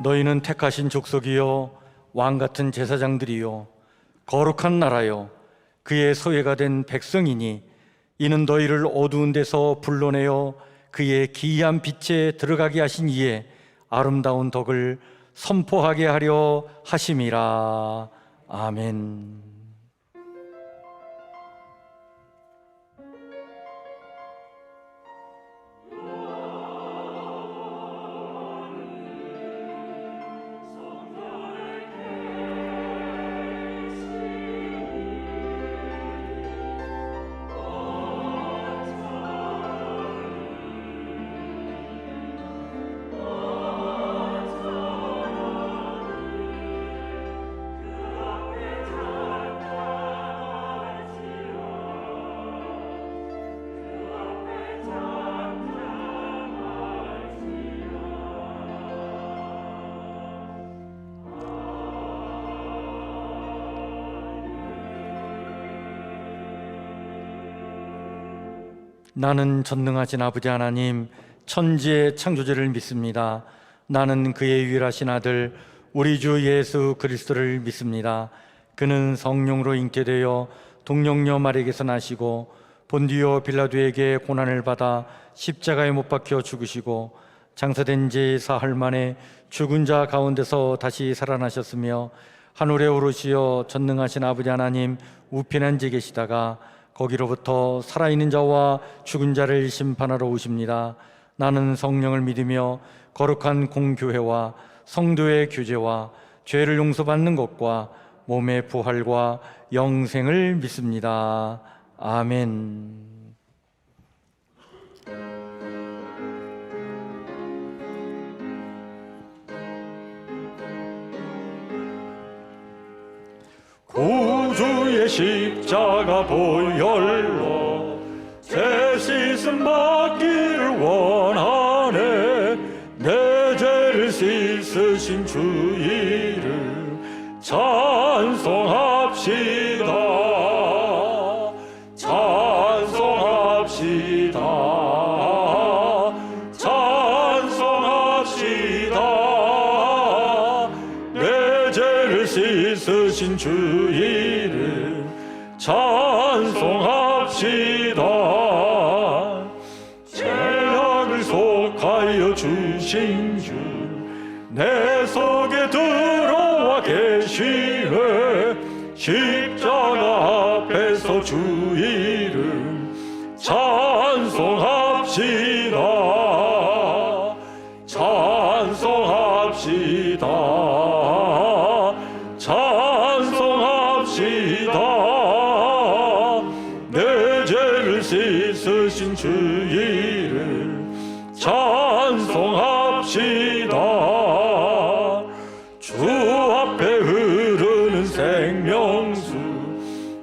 너희는 택하신 족속이요 왕같은 제사장들이요 거룩한 나라요 그의 소유가 된 백성이니 이는 너희를 어두운 데서 불러내어 그의 기이한 빛에 들어가게 하신 이의 아름다운 덕을 선포하게 하려 하심이라. 아멘. 나는 전능하신 아버지 하나님 천지의 창조주를 믿습니다. 나는 그의 유일하신 아들 우리 주 예수 그리스도를 믿습니다. 그는 성령으로 잉태되어 동정녀 마리아에게서 나시고 본디오 빌라도에게 고난을 받아 십자가에 못 박혀 죽으시고 장사된 지 사흘 만에 죽은 자 가운데서 다시 살아나셨으며 하늘에 오르시어 전능하신 아버지 하나님 우편한 데 계시다가 거기로부터 살아있는 자와 죽은 자를 심판하러 오십니다. 나는 성령을 믿으며 거룩한 공교회와 성도의 교제와 죄를 용서받는 것과 몸의 부활과 영생을 믿습니다. 아멘. 구주의 십자가 보혈로 제 씻음 받기를 원하네. 내 죄를 씻으신 주 이름 찬송합시다. 찬송합시다. 찬송합시다. 내 죄를 씻으신 주 이름 찬송합시다. 죄악을 속하여 주신 주 내 속에 들어와 계시네. 십자가 앞에서 주 이름 찬송합시다. 찬송합시다. 찬송합시다. 내 죄를 씻으신 주 이름 찬송합시다. 주 앞에 흐르는 생명수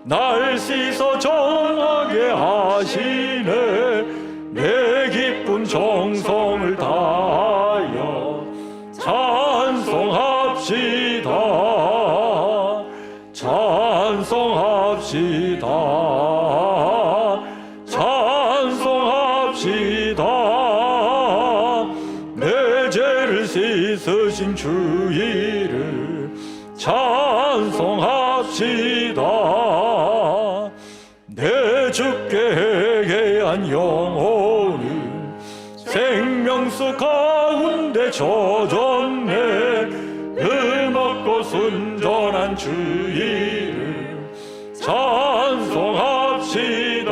날 씻어 정하게 하시네. 내 기쁜 정성을 다하여 찬송합시다. 찬송합시다. 찬송합시다. 내 죄를 씻으신 주 이름 찬송합시다. 내 주께 회개한 영혼은 생명수 가운데 젖었네. 음없고 순전한 주 이름 찬송합시다.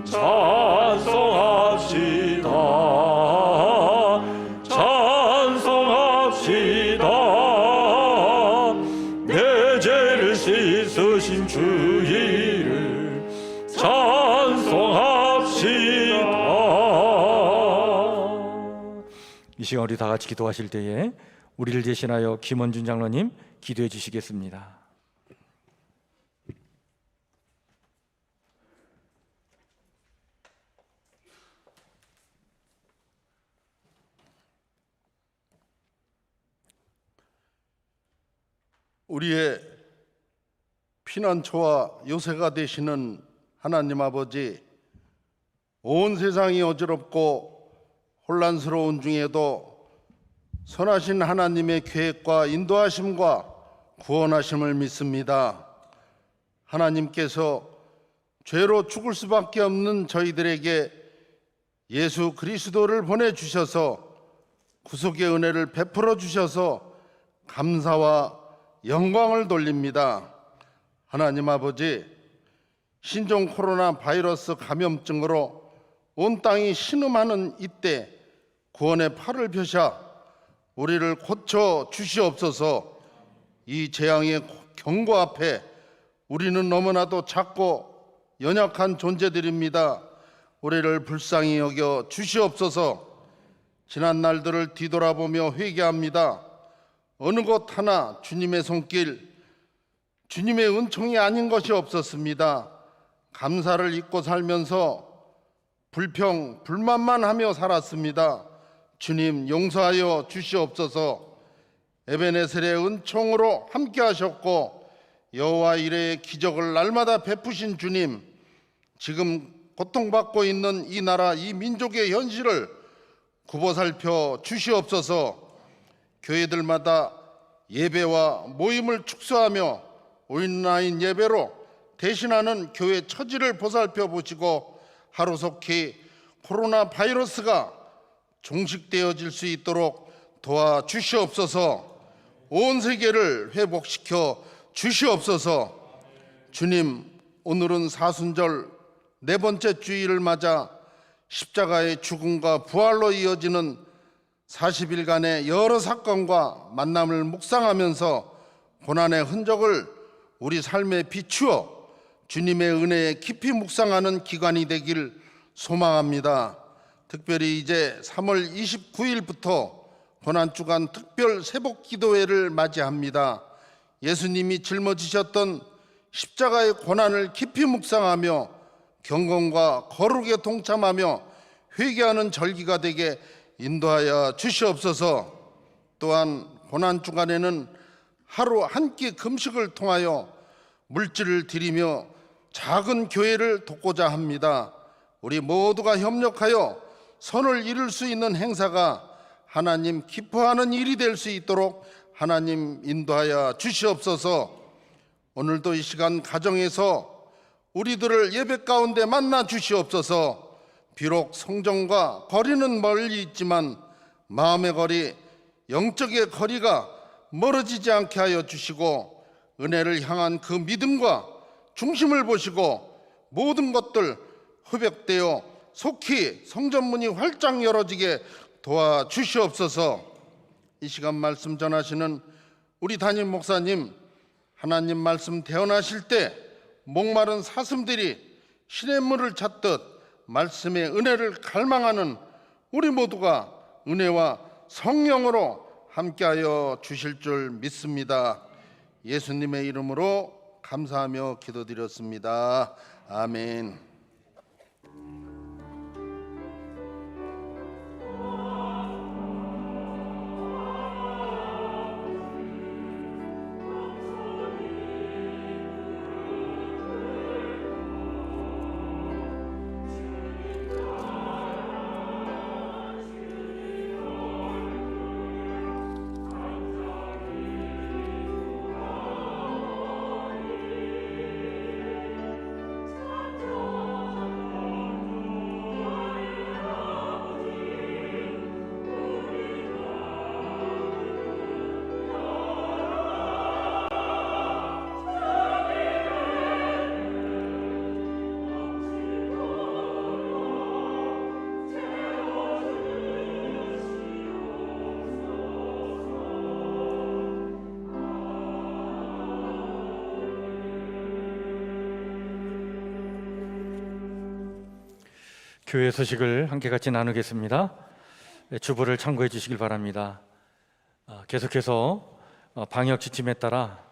찬송합시다. 찬송합시다. 내 죄를 씻으신 주 이름 찬송합시다. 이 시간 우리 다 같이 기도하실 때에 우리를 대신하여 김원준 장로님 기도해 주시겠습니다. 우리의 피난처와 요새가 되시는 하나님 아버지, 온 세상이 어지럽고 혼란스러운 중에도 선하신 하나님의 계획과 인도하심과 구원하심을 믿습니다. 하나님께서 죄로 죽을 수밖에 없는 저희들에게 예수 그리스도를 보내주셔서 구속의 은혜를 베풀어 주셔서 감사와 영광을 돌립니다. 하나님 아버지, 신종 코로나 바이러스 감염증으로 온 땅이 신음하는 이때 구원의 팔을 펴사 우리를 고쳐 주시옵소서. 이 재앙의 경고 앞에 우리는 너무나도 작고 연약한 존재들입니다. 우리를 불쌍히 여겨 주시옵소서. 지난 날들을 뒤돌아보며 회개합니다. 어느 것 하나 주님의 손길, 주님의 은총이 아닌 것이 없었습니다. 감사를 잊고 살면서 불평, 불만만 하며 살았습니다. 주님 용서하여 주시옵소서. 에베네셀의 은총으로 함께 하셨고 여호와 이레의 기적을 날마다 베푸신 주님, 지금 고통받고 있는 이 나라, 이 민족의 현실을 굽어 살펴 주시옵소서. 교회들마다 예배와 모임을 축소하며 온라인 예배로 대신하는 교회 처지를 보살펴 보시고 하루속히 코로나 바이러스가 종식되어질 수 있도록 도와주시옵소서. 온 세계를 회복시켜 주시옵소서. 주님, 오늘은 사순절 네 번째 주일을 맞아 십자가의 죽음과 부활로 이어지는 40일간의 여러 사건과 만남을 묵상하면서 고난의 흔적을 우리 삶에 비추어 주님의 은혜에 깊이 묵상하는 기간이 되길 소망합니다. 특별히 이제 3월 29일부터 고난주간 특별 새복 기도회를 맞이합니다. 예수님이 짊어지셨던 십자가의 고난을 깊이 묵상하며 경건과 거룩에 동참하며 회개하는 절기가 되게 인도하여 주시옵소서. 또한 고난주간에는 하루 한 끼 금식을 통하여 물질을 드리며 작은 교회를 돕고자 합니다. 우리 모두가 협력하여 선을 이룰 수 있는 행사가 하나님 기뻐하는 일이 될 수 있도록 하나님 인도하여 주시옵소서. 오늘도 이 시간 가정에서 우리들을 예배 가운데 만나 주시옵소서. 비록 성전과 거리는 멀리 있지만 마음의 거리, 영적의 거리가 멀어지지 않게 하여 주시고 은혜를 향한 그 믿음과 중심을 보시고 모든 것들 회복되어 속히 성전문이 활짝 열어지게 도와주시옵소서. 이 시간 말씀 전하시는 우리 담임 목사님, 하나님 말씀 대언하실 때 목마른 사슴들이 시냇물을 찾듯 말씀의 은혜를 갈망하는 우리 모두가 은혜와 성령으로 함께하여 주실 줄 믿습니다. 예수님의 이름으로 감사하며 기도드렸습니다. 아멘. 교회 소식을 함께 같이 나누겠습니다. 주보를 참고해 주시길 바랍니다. 계속해서 방역 지침에 따라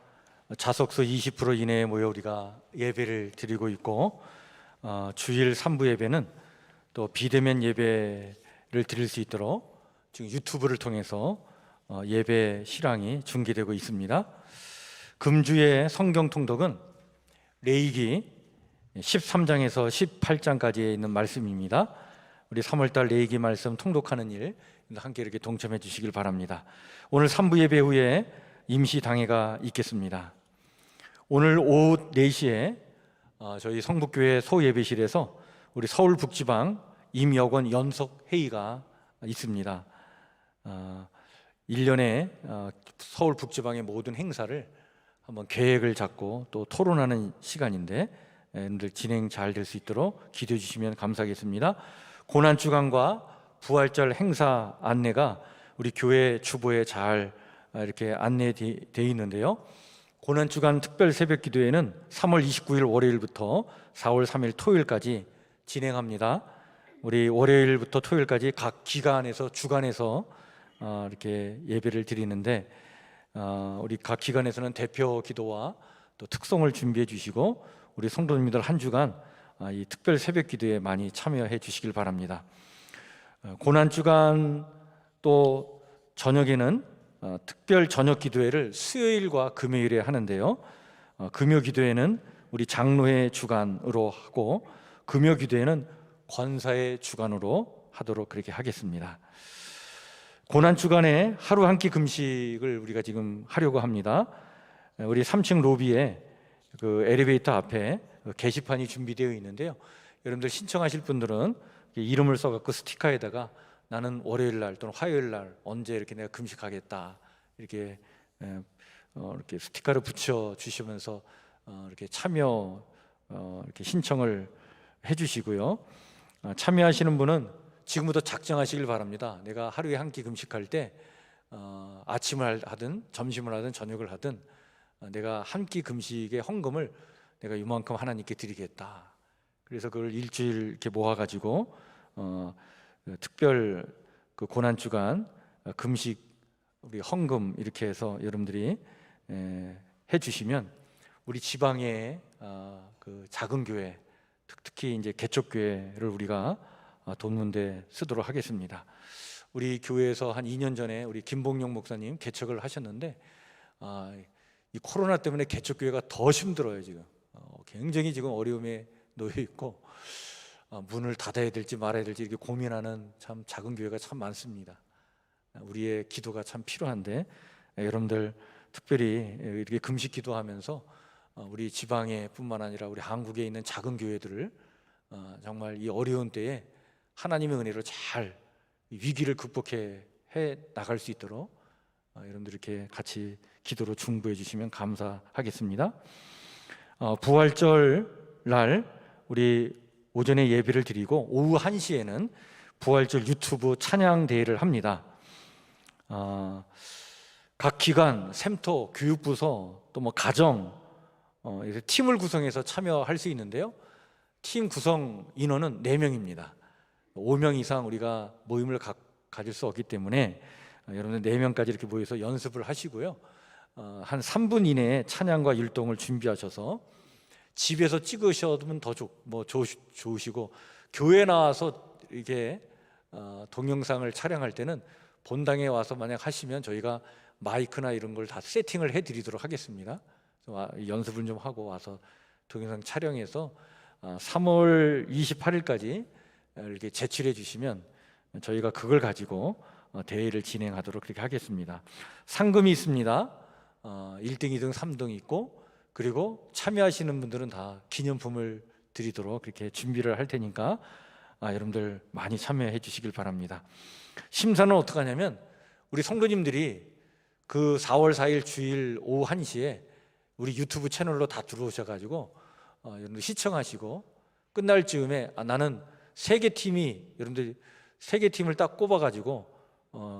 좌석수 20% 이내에 모여 우리가 예배를 드리고 있고, 주일 3부 예배는 또 비대면 예배를 드릴 수 있도록 지금 유튜브를 통해서 예배 실황이 중계되고 있습니다. 금주의 성경 통독은 레위기 13장에서 18장까지에 있는 말씀입니다. 우리 3월달 레이기 말씀 통독하는 일 함께 이렇게 동참해 주시길 바랍니다. 오늘 3부 예배 후에 임시 당회가 있겠습니다. 오늘 오후 4시에 저희 성북교회 소예배실에서 우리 서울 북지방 임여권 연석 회의가 있습니다. 1년에 서울 북지방의 모든 행사를 한번 계획을 잡고 또 토론하는 시간인데 여러분들 진행 잘 될 수 있도록 기도해 주시면 감사하겠습니다. 고난주간과 부활절 행사 안내가 우리 교회 주보에 잘 이렇게 안내되어 있는데요. 고난주간 특별 새벽 기도회는 3월 29일 월요일부터 4월 3일 토요일까지 진행합니다. 우리 월요일부터 토요일까지 각 기관에서 주간에서 이렇게 예배를 드리는데 우리 각 기관에서는 대표 기도와 또 특송을 준비해 주시고 우리 성도님들 한 주간 이 특별 새벽 기도에 많이 참여해 주시길 바랍니다. 고난주간 또 저녁에는 특별 저녁 기도회를 수요일과 금요일에 하는데요. 금요 기도회는 우리 장로회 주간으로 하고 금요 기도회는 권사의 주간으로 하도록 그렇게 하겠습니다. 고난주간에 하루 한 끼 금식을 우리가 지금 하려고 합니다. 우리 3층 로비에 그 엘리베이터 앞에 게시판이 준비되어 있는데요. 여러분들 신청하실 분들은 이름을 써갖고 스티커에다가 나는 월요일 날 또는 화요일 날 언제 이렇게 내가 금식하겠다 이렇게 이렇게 스티커를 붙여 주시면서 이렇게 참여 이렇게 신청을 해주시고요. 참여하시는 분은 지금부터 작정하시길 바랍니다. 내가 하루에 한 끼 금식할 때 아침을 하든 점심을 하든 저녁을 하든 내가 한 끼 금식의 헌금을 내가 이만큼 하나님께 드리겠다. 그래서 그걸 일주일 이렇게 모아가지고 특별 그 고난주간 금식 우리 헌금 이렇게 해서 여러분들이 해주시면 우리 지방의 그 작은 교회 특히 이제 개척교회를 우리가 돕는 데 쓰도록 하겠습니다. 우리 교회에서 한 2년 전에 우리 김봉용 목사님 개척을 하셨는데 이 코로나 때문에 개척교회가 더 힘들어요. 지금 굉장히 지금 어려움에 놓여 있고 문을 닫아야 될지 말아야 될지 이렇게 고민하는 참 작은 교회가 참 많습니다. 우리의 기도가 참 필요한데 여러분들 특별히 이렇게 금식 기도하면서 우리 지방에 뿐만 아니라 우리 한국에 있는 작은 교회들을 정말 이 어려운 때에 하나님의 은혜로 잘 위기를 극복해 나갈 수 있도록 여러분들 이렇게 같이 기도로 중보해 주시면 감사하겠습니다. 부활절 날 우리 오전에 예배를 드리고 오후 1시에는 부활절 유튜브 찬양 대회를 합니다. 각 기관, 샘토, 교육부서 또 뭐 가정 팀을 구성해서 참여할 수 있는데요. 팀 구성 인원은 4명입니다. 5명 이상 우리가 모임을 가질 수 없기 때문에 여러분들 4명까지 이렇게 모여서 연습을 하시고요. 한 3분 이내에 찬양과 율동을 준비하셔서 집에서 찍으셔도 더 좋으시고 교회 나와서 이렇게 동영상을 촬영할 때는 본당에 와서 만약 하시면 저희가 마이크나 이런 걸 다 세팅을 해드리도록 하겠습니다. 연습을 좀 하고 와서 동영상 촬영해서 3월 28일까지 이렇게 제출해 주시면 저희가 그걸 가지고 대회를 진행하도록 그렇게 하겠습니다. 상금이 있습니다. 1등, 2등, 3등 있고 그리고 참여하시는 분들은 다 기념품을 드리도록 그렇게 준비를 할 테니까 여러분들 많이 참여해 주시길 바랍니다. 심사는 어떻게 하냐면 우리 성도님들이 그 4월 4일 주일 오후 1시에 우리 유튜브 채널로 다 들어오셔가지고 여러분들 시청하시고 끝날 즈음에 나는 3개 팀이 여러분들 3개 팀을 딱 꼽아가지고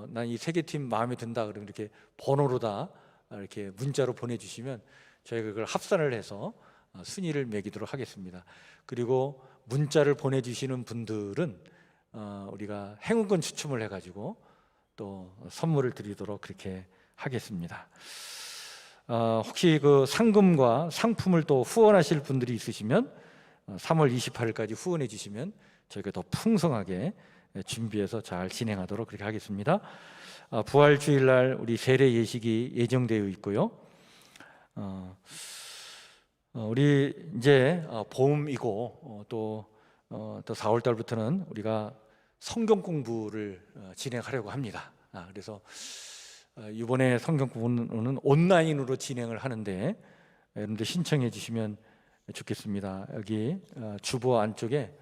난 이 3개 팀 마음에 든다 그러면 이렇게 번호로 다 이렇게 문자로 보내주시면 저희가 그걸 합산을 해서 순위를 매기도록 하겠습니다. 그리고 문자를 보내주시는 분들은 우리가 행운권 추첨을 해가지고 또 선물을 드리도록 그렇게 하겠습니다. 혹시 그 상금과 상품을 또 후원하실 분들이 있으시면 3월 28일까지 후원해 주시면 저희가 더 풍성하게 준비해서 잘 진행하도록 그렇게 하겠습니다. 부활 주일날 우리 세례 예식이 예정되어 있고요. 우리 이제 봄이고 또 4월 달부터는 우리가 성경 공부를 진행하려고 합니다. 그래서 이번에 성경 공부는 온라인으로 진행을 하는데 여러분들 신청해 주시면 좋겠습니다. 여기 주보 안쪽에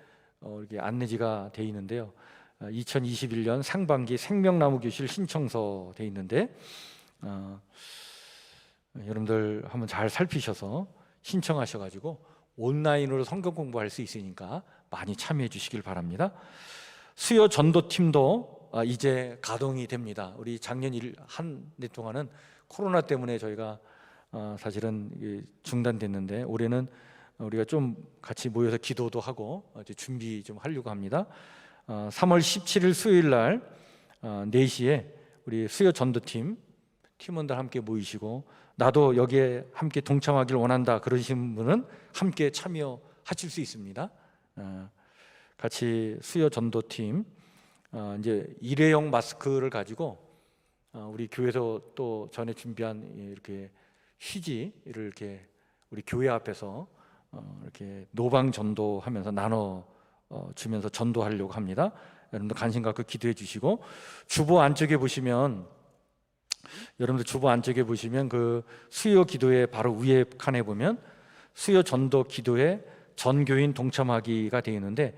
이렇게 안내지가 돼 있는데요. 2021년 상반기 생명나무 교실 신청서 돼 있는데 여러분들 한번 잘 살피셔서 신청하셔가지고 온라인으로 성경 공부할 수 있으니까 많이 참여해 주시길 바랍니다. 수요 전도팀도 이제 가동이 됩니다. 우리 작년 한 해 동안은 코로나 때문에 저희가 사실은 중단됐는데 올해는 우리가 좀 같이 모여서 기도도 하고 이제 준비 좀 하려고 합니다. 3월 17일 수요일 날 4시에 우리 수요 전도팀 팀원들 함께 모이시고 나도 여기에 함께 동참하길 원한다 그러신 분은 함께 참여하실 수 있습니다. 같이 수요 전도팀 이제 일회용 마스크를 가지고 우리 교회에서 또 전에 준비한 이렇게 휴지를 이렇게 우리 교회 앞에서 이렇게 노방 전도하면서 나눠 주면서 전도하려고 합니다. 여러분들 관심 갖고 기도해 주시고 주보 안쪽에 보시면 그 수요 기도회 바로 위에 칸에 보면 수요 전도 기도회 전교인 동참하기가 되어 있는데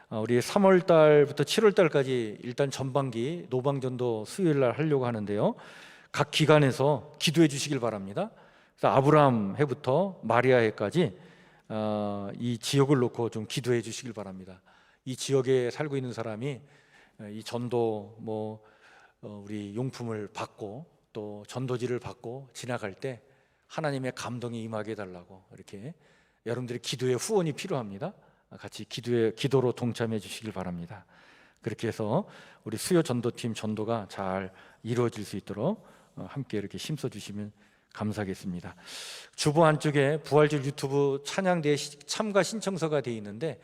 우리 3월 달부터 7월 달까지 일단 전반기 노방전도 수요일 날 하려고 하는데요. 각 기관에서 기도해 주시길 바랍니다. 그래서 아브라함 해부터 마리아 해까지 이 지역을 놓고 좀 기도해 주시길 바랍니다. 이 지역에 살고 있는 사람이 이 전도 우리 용품을 받고 또 전도지를 받고 지나갈 때 하나님의 감동이 임하게 해달라고 이렇게 여러분들의 기도의 후원이 필요합니다. 같이 기도로 동참해 주시길 바랍니다. 그렇게 해서 우리 수요 전도팀 전도가 잘 이루어질 수 있도록 함께 이렇게 힘써 주시면 감사하겠습니다. 주보 안쪽에 부활절 유튜브 찬양대회 참가 신청서가 되어 있는데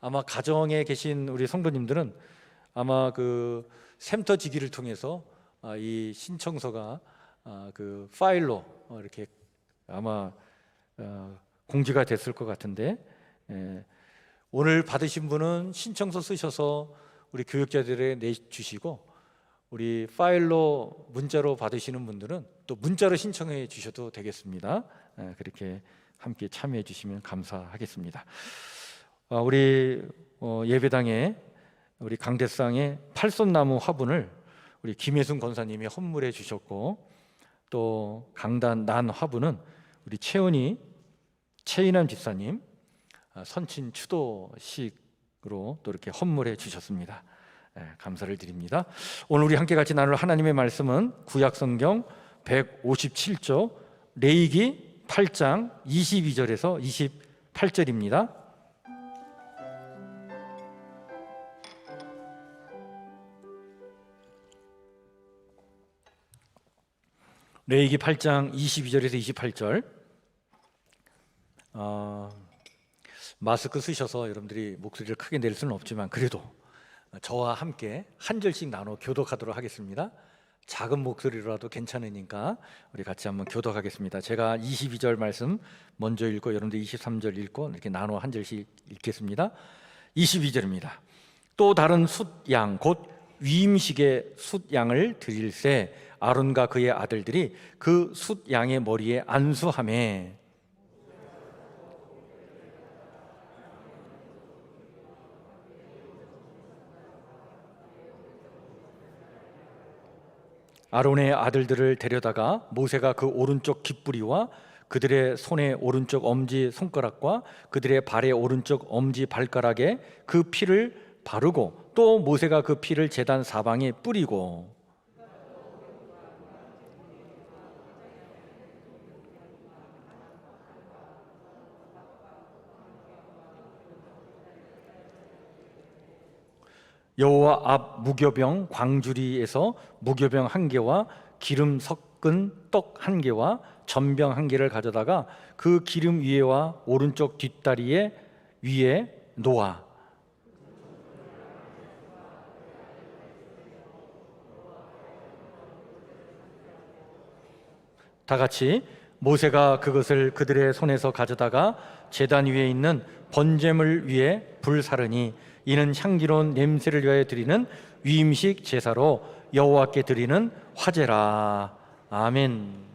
아마 가정에 계신 우리 성도님들은 아마 그 샘터지기를 통해서 이 신청서가 그 파일로 이렇게 아마 공지가 됐을 것 같은데 오늘 받으신 분은 신청서 쓰셔서 우리 교육자들에 내주시고 우리 파일로 문자로 받으시는 분들은 또 문자로 신청해 주셔도 되겠습니다. 그렇게 함께 참여해 주시면 감사하겠습니다. 우리 예배당에 우리 강대상의 팔손나무 화분을 우리 김혜순 권사님이 헌물해 주셨고 또 강단 난 화분은 우리 최인환 집사님 선친 추도식으로 또 이렇게 헌물해 주셨습니다. 감사를 드립니다. 오늘 우리 함께 같이 나눌 하나님의 말씀은 구약성경 157조 레위기 8장 22절에서 28절입니다. 레위기 8장 22절에서 28절. 마스크 쓰셔서 여러분들이 목소리를 크게 낼 수는 없지만 그래도 저와 함께 한 절씩 나눠 교독하도록 하겠습니다. 작은 목소리로라도 괜찮으니까 우리 같이 한번 교독하겠습니다. 제가 22절 말씀 먼저 읽고 여러분들 23절 읽고 이렇게 나눠 한 절씩 읽겠습니다. 22절입니다. 또 다른 숫양 곧 위임식의 숫양을 드릴새 아론과 그의 아들들이 그 숫양의 머리에 안수하매 아론의 아들들을 데려다가 모세가 그 오른쪽 깃뿌리와 그들의 손의 오른쪽 엄지 손가락과 그들의 발의 오른쪽 엄지 발가락에 그 피를 바르고 또 모세가 그 피를 제단 사방에 뿌리고 여호와 앞 무교병 광주리에서 무교병 1개와 기름 섞은 떡 1개와 전병 1개를 가져다가 그 기름 위에와 오른쪽 뒷다리에 위에 놓아 다 같이 모세가 그것을 그들의 손에서 가져다가 제단 위에 있는 번제물 위에 불사르니 이는 향기로운 냄새를 위하여 드리는 위임식 제사로 여호와께 드리는 화제라. 아멘.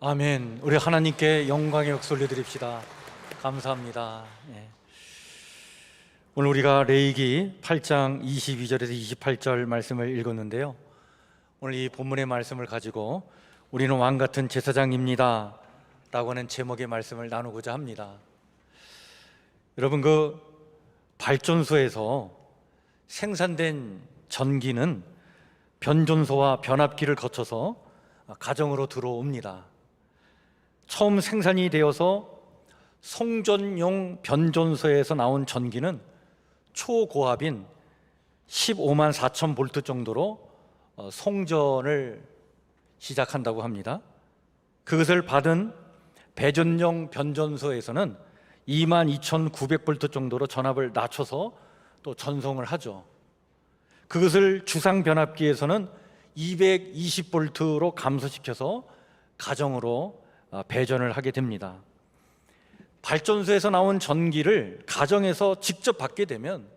아멘. 우리 하나님께 영광의 박수 올려드립시다. 감사합니다. 예. 오늘 우리가 레위기 8장 22절에서 28절 말씀을 읽었는데요, 오늘 이 본문의 말씀을 가지고 우리는 왕같은 제사장입니다 라고 하는 제목의 말씀을 나누고자 합니다. 여러분, 그 발전소에서 생산된 전기는 변전소와 변압기를 거쳐서 가정으로 들어옵니다. 처음 생산이 되어서 송전용 변전소에서 나온 전기는 초고압인 15만 4천 볼트 정도로 송전을 시작한다고 합니다. 그것을 받은 배전용 변전소에서는 22,900V 정도로 전압을 낮춰서 또 전송을 하죠. 그것을 주상 변압기에서는 220V로 감소시켜서 가정으로 배전을 하게 됩니다. 발전소에서 나온 전기를 가정에서 직접 받게 되면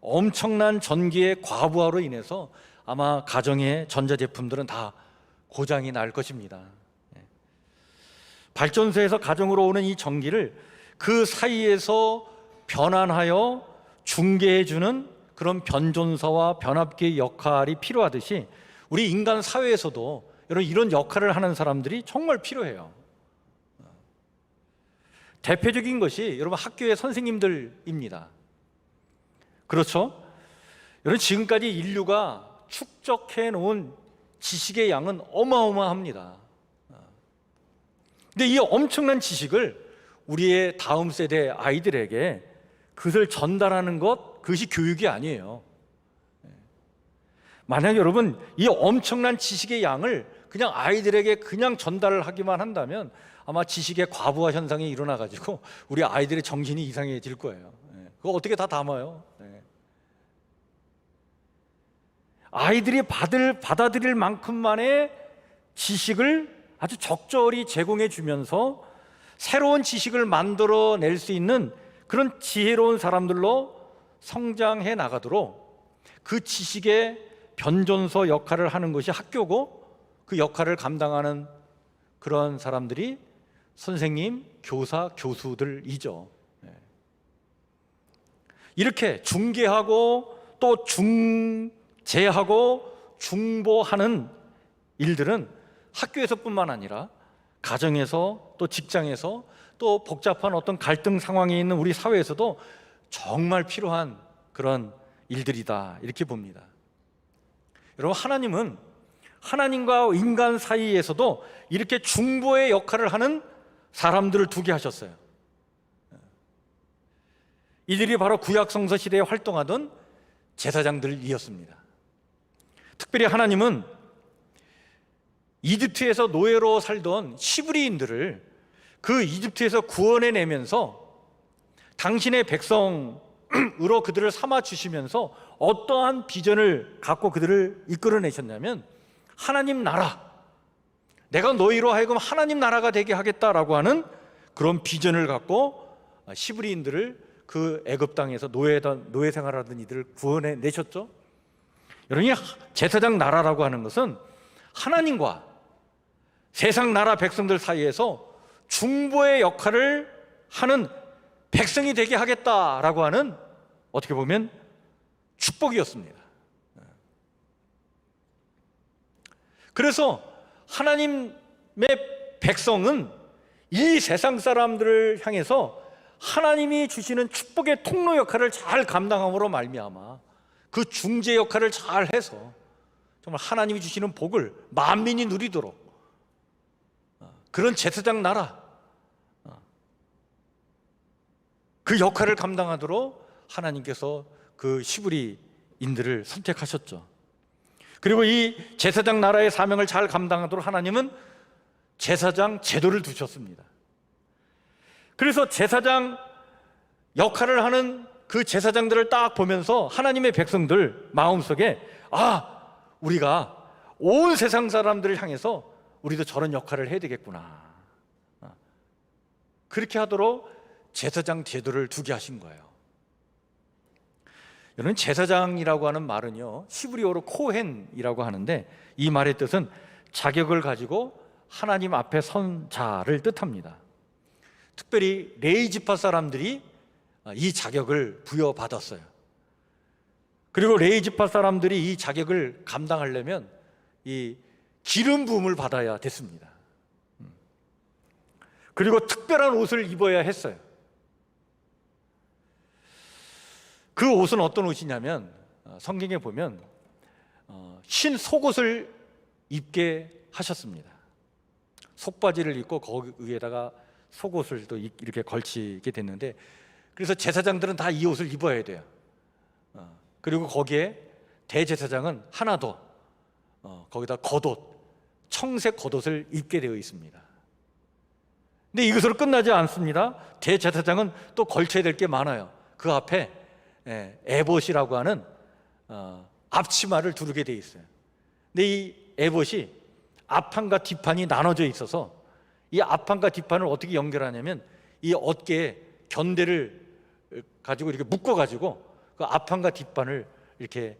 엄청난 전기의 과부하로 인해서 아마 가정의 전자제품들은 다 고장이 날 것입니다. 발전소에서 가정으로 오는 이 전기를 그 사이에서 변환하여 중개해주는 그런 변전소와 변압기의 역할이 필요하듯이 우리 인간 사회에서도 이런 역할을 하는 사람들이 정말 필요해요. 대표적인 것이 여러분 학교의 선생님들입니다. 그렇죠? 여러분 지금까지 인류가 축적해 놓은 지식의 양은 어마어마합니다. 근데 이 엄청난 지식을 우리의 다음 세대 아이들에게 그것을 전달하는 것, 그것이 교육이 아니에요. 만약 여러분 이 엄청난 지식의 양을 그냥 아이들에게 그냥 전달을 하기만 한다면 아마 지식의 과부하 현상이 일어나가지고 우리 아이들의 정신이 이상해질 거예요. 그거 어떻게 다 담아요? 아이들이 받아들일 만큼만의 지식을 아주 적절히 제공해 주면서 새로운 지식을 만들어낼 수 있는 그런 지혜로운 사람들로 성장해 나가도록 그 지식의 변전소 역할을 하는 것이 학교고, 그 역할을 감당하는 그런 사람들이 선생님, 교사, 교수들이죠. 이렇게 중개하고 또 중재하고 중보하는 일들은 학교에서뿐만 아니라 가정에서 또 직장에서 또 복잡한 어떤 갈등 상황에 있는 우리 사회에서도 정말 필요한 그런 일들이다, 이렇게 봅니다. 여러분, 하나님은 하나님과 인간 사이에서도 이렇게 중보의 역할을 하는 사람들을 두게 하셨어요. 이들이 바로 구약성서 시대에 활동하던 제사장들이었습니다. 특별히 하나님은 이집트에서 노예로 살던 시브리인들을 그 이집트에서 구원해내면서 당신의 백성으로 그들을 삼아 주시면서 어떠한 비전을 갖고 그들을 이끌어내셨냐면, 하나님 나라, 내가 너희로 하여금 하나님 나라가 되게 하겠다라고 하는 그런 비전을 갖고 시브리인들을 그 애굽 땅에서 노예 생활하던 이들을 구원해내셨죠. 여러분이 제사장 나라라고 하는 것은 하나님과 세상 나라 백성들 사이에서 중보의 역할을 하는 백성이 되게 하겠다라고 하는, 어떻게 보면 축복이었습니다. 그래서 하나님의 백성은 이 세상 사람들을 향해서 하나님이 주시는 축복의 통로 역할을 잘 감당함으로 말미암아 그 중재 역할을 잘 해서 정말 하나님이 주시는 복을 만민이 누리도록 그런 제사장 나라, 그 역할을 감당하도록 하나님께서 그 시브리인들을 선택하셨죠. 그리고 이 제사장 나라의 사명을 잘 감당하도록 하나님은 제사장 제도를 두셨습니다. 그래서 제사장 역할을 하는 그 제사장들을 딱 보면서 하나님의 백성들 마음속에, 우리가 온 세상 사람들을 향해서 우리도 저런 역할을 해야 되겠구나, 그렇게 하도록 제사장 제도를 두게 하신 거예요. 여러분, 제사장이라고 하는 말은요, 히브리어로 코헨이라고 하는데 이 말의 뜻은 자격을 가지고 하나님 앞에 선 자를 뜻합니다. 특별히 레위 지파 사람들이 이 자격을 부여받았어요. 그리고 레위 지파 사람들이 이 자격을 감당하려면 이 기름 부음을 받아야 됐습니다. 그리고 특별한 옷을 입어야 했어요. 그 옷은 어떤 옷이냐면, 성경에 보면 흰 속옷을 입게 하셨습니다. 속바지를 입고 거기 위에다가 속옷을 또 이렇게 걸치게 됐는데, 그래서 제사장들은 다 이 옷을 입어야 돼요. 그리고 거기에 대제사장은 하나 더 거기다 겉옷, 청색 겉옷을 입게 되어 있습니다. 근데 이것으로 끝나지 않습니다. 대제사장은 또 걸쳐야 될 게 많아요. 그 앞에 에봇이라고 하는 앞치마를 두르게 되어 있어요. 근데 이 에봇이 앞판과 뒷판이 나눠져 있어서 이 앞판과 뒷판을 어떻게 연결하냐면 이 어깨에 견대를 가지고 이렇게 묶어가지고 그 앞판과 뒷판을 이렇게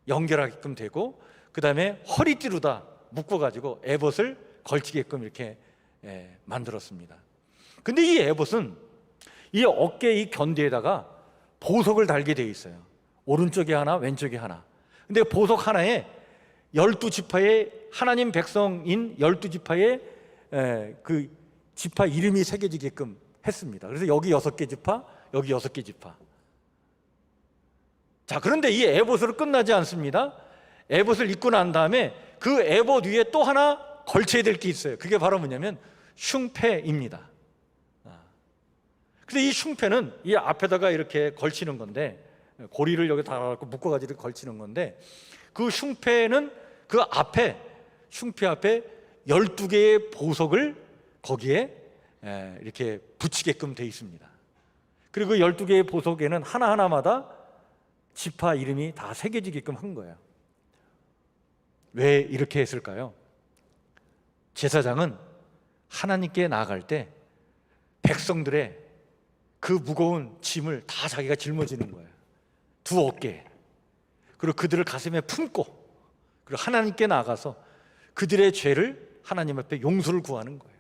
연결하게끔 되고, 그 다음에 허리띠로다 묶어가지고 에봇을 걸치게끔 이렇게 만들었습니다. 근데 이 에봇은 이 어깨 이 견대에다가 보석을 달게 되어 있어요. 오른쪽에 하나, 왼쪽에 하나. 근데 보석 하나에 12지파의 하나님 백성인 12지파의 그 지파 이름이 새겨지게끔 했습니다. 그래서 여기 6개 지파, 여기 6개 지파. 자, 그런데 이 에봇으로 끝나지 않습니다. 에봇을 입고 난 다음에 그 에봇 위에 또 하나 걸쳐야 될 게 있어요. 그게 바로 뭐냐면 흉패입니다. 근데 이 흉패는 이 앞에다가 이렇게 걸치는 건데, 고리를 여기 달아갖고 묶어가지고 걸치는 건데, 그 흉패는 그 앞에, 흉패 앞에 12개의 보석을 거기에 이렇게 붙이게끔 돼 있습니다. 그리고 12개의 보석에는 하나하나마다 지파 이름이 다 새겨지게끔 한 거예요. 왜 이렇게 했을까요? 제사장은 하나님께 나아갈 때 백성들의 그 무거운 짐을 다 자기가 짊어지는 거예요. 두 어깨에. 그리고 그들을 가슴에 품고, 그리고 하나님께 나아가서 그들의 죄를 하나님 앞에 용서를 구하는 거예요.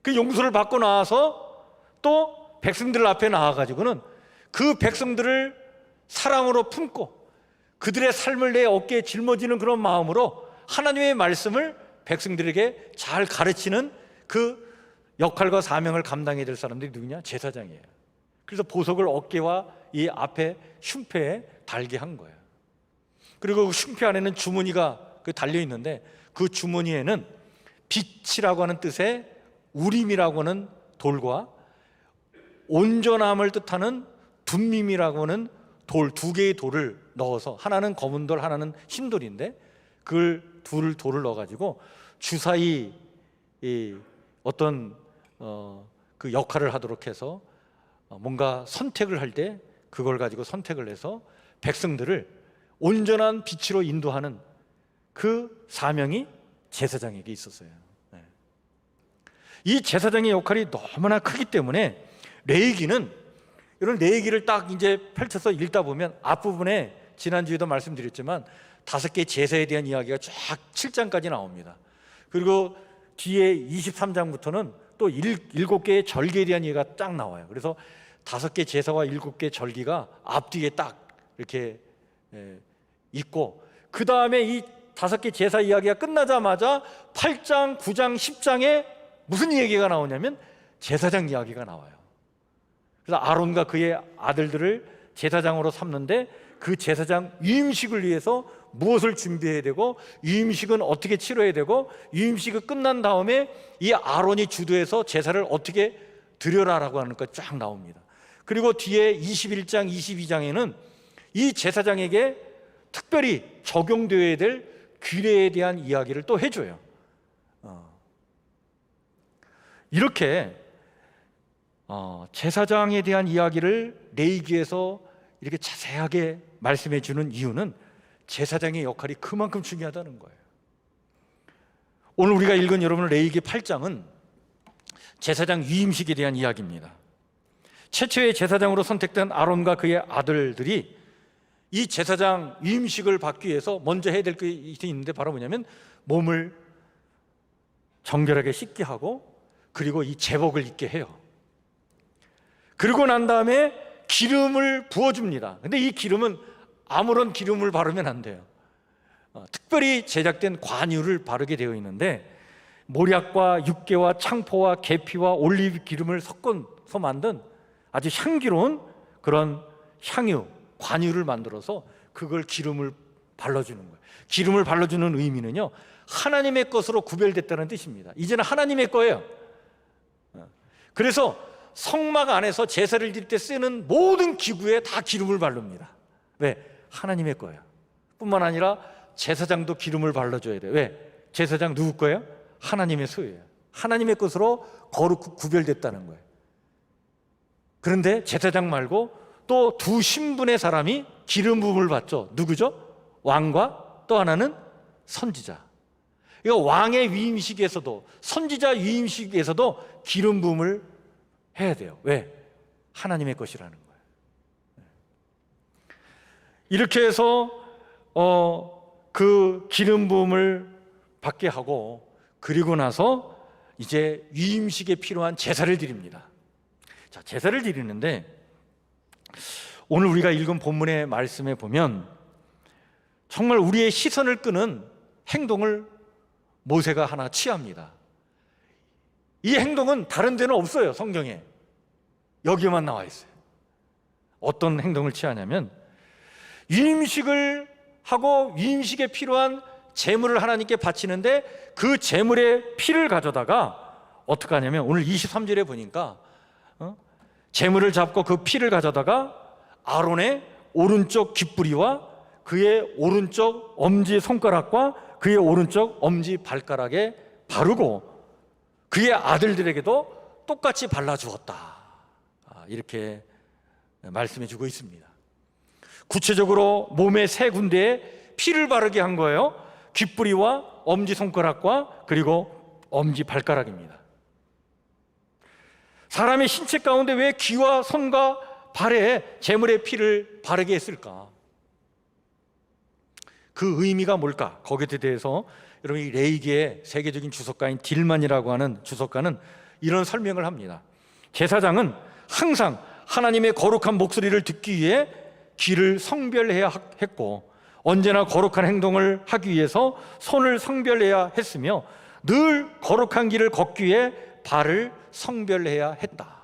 그 용서를 받고 나와서 또 백성들 앞에 나와가지고는 그 백성들을 사랑으로 품고 그들의 삶을 내 어깨에 짊어지는 그런 마음으로 하나님의 말씀을 백성들에게 잘 가르치는 그 역할과 사명을 감당해야 될 사람들이 누구냐? 제사장이에요. 그래서 보석을 어깨와 이 앞에 흉패에 달게 한 거예요. 그리고 그 흉패 안에는 주머니가 달려 있는데, 그 주머니에는 빛이라고 하는 뜻의 우림이라고 하는 돌과 온전함을 뜻하는 둠밈이라고 하는 돌, 2개의 돌을 넣어서, 하나는 검은 돌, 하나는 흰 돌인데, 그걸 둘 돌을 넣어가지고 주사위 어떤 그 역할을 하도록 해서 뭔가 선택을 할 때 그걸 가지고 선택을 해서 백성들을 온전한 빛으로 인도하는 그 사명이 제사장에게 있었어요. 이 제사장의 역할이 너무나 크기 때문에 레위기는, 이런 레위기를 딱 이제 펼쳐서 읽다 보면 앞부분에 지난주에도 말씀드렸지만 5개 제사에 대한 이야기가 쫙 7장까지 나옵니다. 그리고 뒤에 23장부터는 또 7개의 절기에 대한 얘기가 딱 나와요. 그래서 5개 제사와 7개 절기가 앞뒤에 딱 이렇게 있고, 그 다음에 이 5개 제사 이야기가 끝나자마자 8장, 9장, 10장에 무슨 얘기가 나오냐면 제사장 이야기가 나와요. 그래서 아론과 그의 아들들을 제사장으로 삼는데, 그 제사장 위임식을 위해서 무엇을 준비해야 되고, 위임식은 어떻게 치러야 되고, 위임식이 끝난 다음에 이 아론이 주도해서 제사를 어떻게 드려라라고 하는 것 쫙 나옵니다. 그리고 뒤에 21장, 22장에는 이 제사장에게 특별히 적용되어야 될 규례에 대한 이야기를 또 해줘요. 이렇게 제사장에 대한 이야기를 레위기에서 이렇게 자세하게 말씀해 주는 이유는 제사장의 역할이 그만큼 중요하다는 거예요. 오늘 우리가 읽은 여러분 레위기 8장은 제사장 위임식에 대한 이야기입니다. 최초의 제사장으로 선택된 아론과 그의 아들들이 이 제사장 위임식을 받기 위해서 먼저 해야 될 게 있는데, 바로 뭐냐면 몸을 정결하게 씻게 하고, 그리고 이 제복을 입게 해요. 그러고 난 다음에 기름을 부어줍니다. 근데 이 기름은 아무런 기름을 바르면 안 돼요. 특별히 제작된 관유를 바르게 되어 있는데, 모략과 육개와 창포와 계피와 올리브 기름을 섞어서 만든 아주 향기로운 그런 향유, 관유를 만들어서 그걸 기름을 발라주는 거예요. 기름을 발라주는 의미는요, 하나님의 것으로 구별됐다는 뜻입니다. 이제는 하나님의 거예요. 그래서 성막 안에서 제사를 드릴 때 쓰는 모든 기구에 다 기름을 바릅니다. 왜? 하나님의 거예요. 뿐만 아니라 제사장도 기름을 발라줘야 돼요. 왜? 제사장 누구 거예요? 하나님의 소유예요. 하나님의 것으로 거룩 구별됐다는 거예요. 그런데 제사장 말고 또 두 신분의 사람이 기름 부음을 받죠. 누구죠? 왕과 또 하나는 선지자. 이거 왕의 위임식에서도, 선지자 위임식에서도 기름 부음을 해야 돼요. 왜? 하나님의 것이라는 거예요. 이렇게 해서 그 기름 부음을 받게 하고, 그리고 나서 이제 위임식에 필요한 제사를 드립니다. 자, 제사를 드리는데 오늘 우리가 읽은 본문의 말씀에 보면 정말 우리의 시선을 끄는 행동을 모세가 하나 취합니다. 이 행동은 다른 데는 없어요. 성경에 여기에만 나와 있어요. 어떤 행동을 취하냐면, 위임식을 하고 위임식에 필요한 제물을 하나님께 바치는데 그 제물의 피를 가져다가 어떻게 하냐면, 오늘 23절에 보니까 제물을 잡고 그 피를 가져다가 아론의 오른쪽 귓부리와 그의 오른쪽 엄지 손가락과 그의 오른쪽 엄지 발가락에 바르고 그의 아들들에게도 똑같이 발라주었다. 이렇게 말씀해 주고 있습니다. 구체적으로 몸의 세 군데에 피를 바르게 한 거예요. 귓부리와 엄지손가락과 그리고 엄지발가락입니다. 사람의 신체 가운데 왜 귀와 손과 발에 제물의 피를 바르게 했을까? 그 의미가 뭘까? 거기에 대해서 여러분, 이 레이기의 세계적인 주석가인 딜만이라고 하는 주석가는 이런 설명을 합니다. 제사장은 항상 하나님의 거룩한 목소리를 듣기 위해 귀를 성별해야 했고, 언제나 거룩한 행동을 하기 위해서 손을 성별해야 했으며, 늘 거룩한 길을 걷기 위해 발을 성별해야 했다.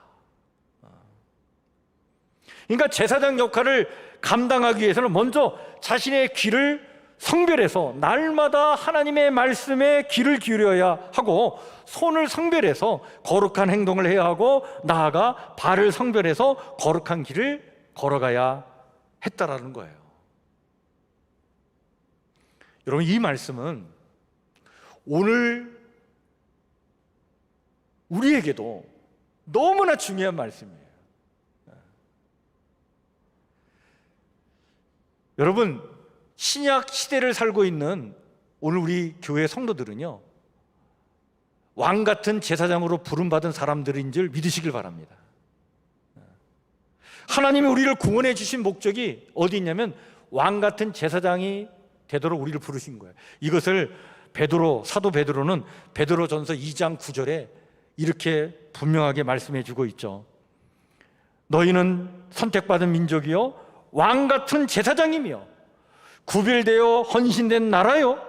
그러니까 제사장 역할을 감당하기 위해서는 먼저 자신의 귀를 성별해서 날마다 하나님의 말씀에 귀를 기울여야 하고, 손을 성별해서 거룩한 행동을 해야 하고, 나아가 발을 성별해서 거룩한 길을 걸어가야 했다라는 거예요. 여러분, 이 말씀은 오늘 우리에게도 너무나 중요한 말씀이에요. 여러분, 신약 시대를 살고 있는 오늘 우리 교회 성도들은요, 왕 같은 제사장으로 부름받은 사람들인 줄 믿으시길 바랍니다. 하나님이 우리를 구원해 주신 목적이 어디 있냐면, 왕 같은 제사장이 되도록 우리를 부르신 거예요. 이것을 사도 베드로는 베드로전서 2장 9절에 이렇게 분명하게 말씀해 주고 있죠. 너희는 선택받은 민족이요 왕 같은 제사장이며 구별되어 헌신된 나라요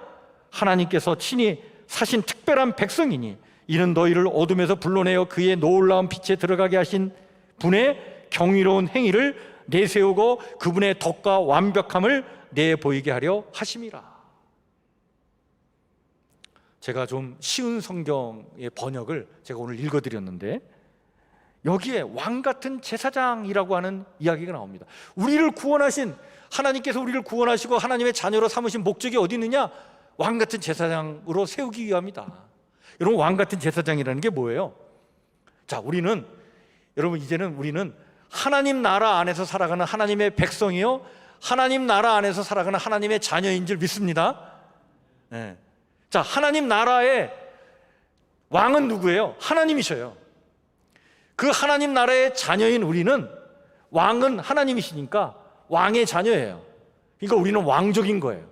하나님께서 친히 사신 특별한 백성이니 이는 너희를 어둠에서 불러내어 그의 놀라운 빛에 들어가게 하신 분의 경이로운 행위를 내세우고 그분의 덕과 완벽함을 내보이게 하려 하심이라. 제가 좀 쉬운 성경의 번역을 제가 오늘 읽어드렸는데, 여기에 왕 같은 제사장이라고 하는 이야기가 나옵니다. 우리를 구원하신 하나님께서 우리를 구원하시고 하나님의 자녀로 삼으신 목적이 어디 있느냐? 왕 같은 제사장으로 세우기 위함이다. 여러분, 왕 같은 제사장이라는 게 뭐예요? 자, 여러분 이제는 우리는 하나님 나라 안에서 살아가는 하나님의 백성이요 하나님 나라 안에서 살아가는 하나님의 자녀인 줄 믿습니다. 네. 자, 하나님 나라의 왕은 누구예요? 하나님이셔요. 그 하나님 나라의 자녀인 우리는, 왕은 하나님이시니까 왕의 자녀예요. 그러니까 우리는 왕족인 거예요.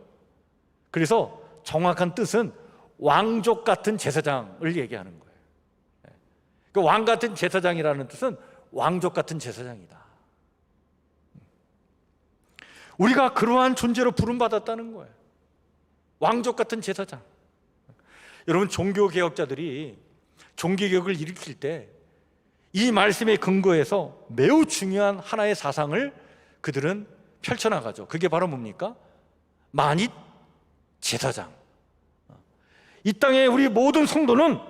그래서 정확한 뜻은 왕족 같은 제사장을 얘기하는 거예요. 그 왕 같은 제사장이라는 뜻은 왕족 같은 제사장이다. 우리가 그러한 존재로 부름받았다는 거예요. 왕족 같은 제사장. 여러분, 종교개혁자들이 종교개혁을 일으킬 때 이 말씀에 근거해서 매우 중요한 하나의 사상을 그들은 펼쳐나가죠. 그게 바로 뭡니까? 만잇 제사장. 이 땅에 우리 모든 성도는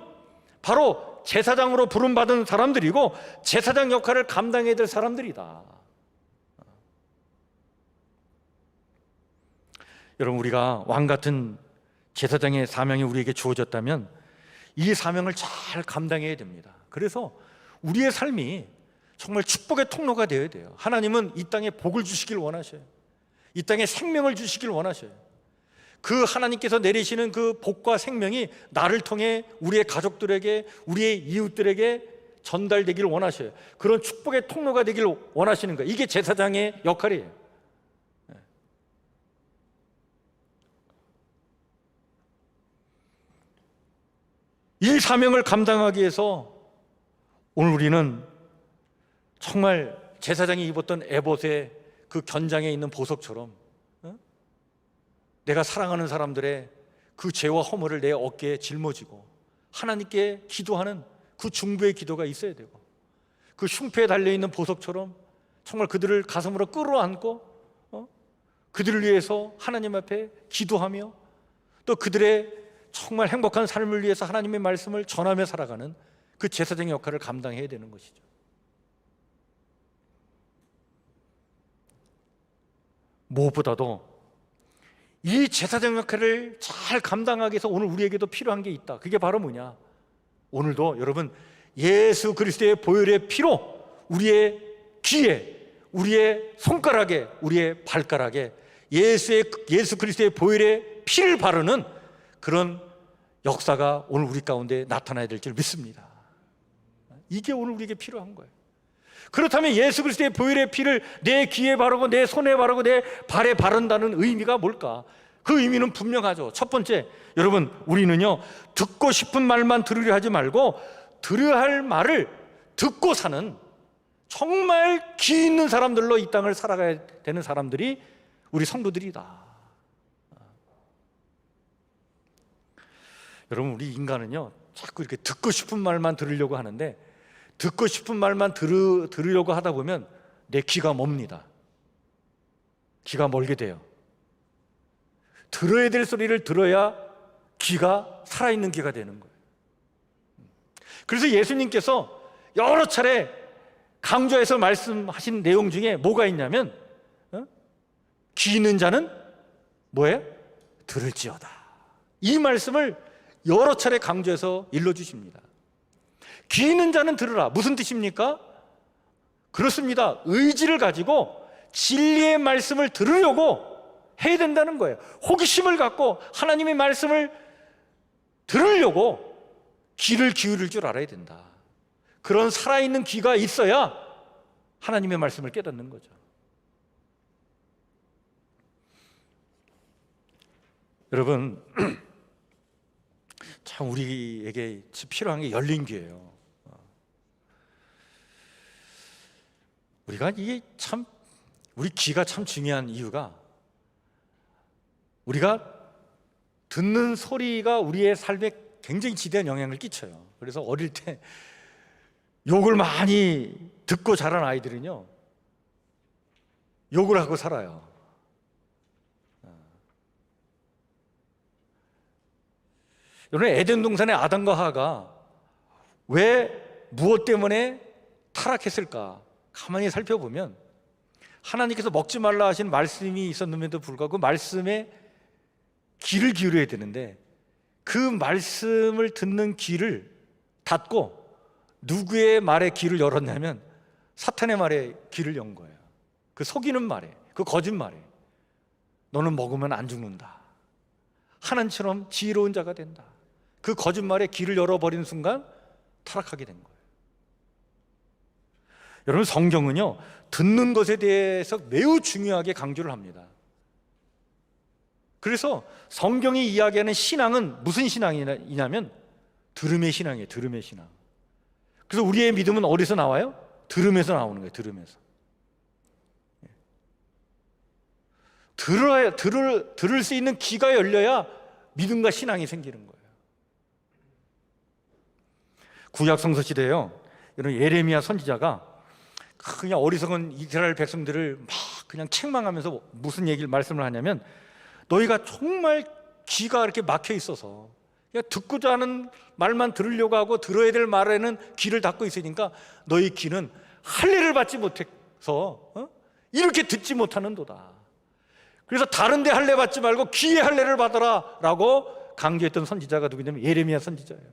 바로 제사장으로 부름받은 사람들이고 제사장 역할을 감당해야 될 사람들이다. 여러분, 우리가 왕 같은 제사장의 사명이 우리에게 주어졌다면 이 사명을 잘 감당해야 됩니다. 그래서 우리의 삶이 정말 축복의 통로가 되어야 돼요. 하나님은 이 땅에 복을 주시길 원하셔요. 이 땅에 생명을 주시길 원하셔요. 그 하나님께서 내리시는 그 복과 생명이 나를 통해 우리의 가족들에게, 우리의 이웃들에게 전달되기를 원하셔요. 그런 축복의 통로가 되기를 원하시는 거예요. 이게 제사장의 역할이에요. 이 사명을 감당하기 위해서 오늘 우리는 정말 제사장이 입었던 에봇의 그 견장에 있는 보석처럼 내가 사랑하는 사람들의 그 죄와 허물을 내 어깨에 짊어지고 하나님께 기도하는 그 중보의 기도가 있어야 되고, 그 흉패에 달려있는 보석처럼 정말 그들을 가슴으로 끌어안고 그들을 위해서 하나님 앞에 기도하며 또 그들의 정말 행복한 삶을 위해서 하나님의 말씀을 전하며 살아가는 그 제사장의 역할을 감당해야 되는 것이죠. 무엇보다도 이 제사장 역할을 잘 감당하기 위해서 오늘 우리에게도 필요한 게 있다. 그게 바로 뭐냐? 오늘도 여러분, 예수 그리스도의 보혈의 피로 우리의 귀에, 우리의 손가락에, 우리의 발가락에 예수 그리스도의 보혈의 피를 바르는 그런 역사가 오늘 우리 가운데 나타나야 될 줄 믿습니다. 이게 오늘 우리에게 필요한 거예요. 그렇다면 예수 그리스도의 보혈의 피를 내 귀에 바르고 내 손에 바르고 내 발에 바른다는 의미가 뭘까? 그 의미는 분명하죠. 첫 번째, 여러분, 우리는요 듣고 싶은 말만 들으려 하지 말고 들어야 할 말을 듣고 사는 정말 귀 있는 사람들로 이 땅을 살아가야 되는 사람들이 우리 성도들이다. 여러분, 우리 인간은요 자꾸 이렇게 듣고 싶은 말만 들으려고 하는데, 듣고 싶은 말만 들으려고 하다 보면 내 귀가 멉니다. 귀가 멀게 돼요. 들어야 될 소리를 들어야 귀가 살아있는 귀가 되는 거예요. 그래서 예수님께서 여러 차례 강조해서 말씀하신 내용 중에 뭐가 있냐면 귀 있는 자는 뭐예요? 들을지어다. 이 말씀을 여러 차례 강조해서 일러주십니다. 귀 있는 자는 들으라. 무슨 뜻입니까? 그렇습니다. 의지를 가지고 진리의 말씀을 들으려고 해야 된다는 거예요. 호기심을 갖고 하나님의 말씀을 들으려고 귀를 기울일 줄 알아야 된다. 그런 살아있는 귀가 있어야 하나님의 말씀을 깨닫는 거죠. 여러분, 참 우리에게 필요한 게 열린 귀예요. 우리가 이게 참, 우리 귀가 참 중요한 이유가 우리가 듣는 소리가 우리의 삶에 굉장히 지대한 영향을 끼쳐요. 그래서 어릴 때 욕을 많이 듣고 자란 아이들은요 욕을 하고 살아요. 여러분, 에덴 동산의 아담과 하와가 왜 무엇 때문에 타락했을까? 가만히 살펴보면 하나님께서 먹지 말라 하신 말씀이 있었는데도 불구하고 그 말씀에 귀를 기울여야 되는데 그 말씀을 듣는 귀를 닫고 누구의 말에 귀를 열었냐면 사탄의 말에 귀를 연 거예요. 그 속이는 말에, 그 거짓말에 너는 먹으면 안 죽는다, 하나님처럼 지혜로운 자가 된다, 그 거짓말에 귀를 열어버린 순간 타락하게 된 거예요. 여러분, 성경은요 듣는 것에 대해서 매우 중요하게 강조를 합니다. 그래서 성경이 이야기하는 신앙은 무슨 신앙이냐면 들음의 신앙이에요. 들음의 신앙. 그래서 우리의 믿음은 어디서 나와요? 들음에서 나오는 거예요. 들음에서. 들을 수 있는 귀가 열려야 믿음과 신앙이 생기는 거예요. 구약 성서 시대에요, 이런 예레미야 선지자가 그냥 어리석은 이스라엘 백성들을 막 그냥 책망하면서 무슨 말씀을 하냐면, 너희가 정말 귀가 이렇게 막혀 있어서 그냥 듣고자 하는 말만 들으려고 하고 들어야 될 말에는 귀를 닫고 있으니까 너희 귀는 할례를 받지 못해서 이렇게 듣지 못하는도다. 그래서 다른 데 할례 받지 말고 귀의 할례를 받아라 라고 강조했던 선지자가 누구냐면 예레미야 선지자예요.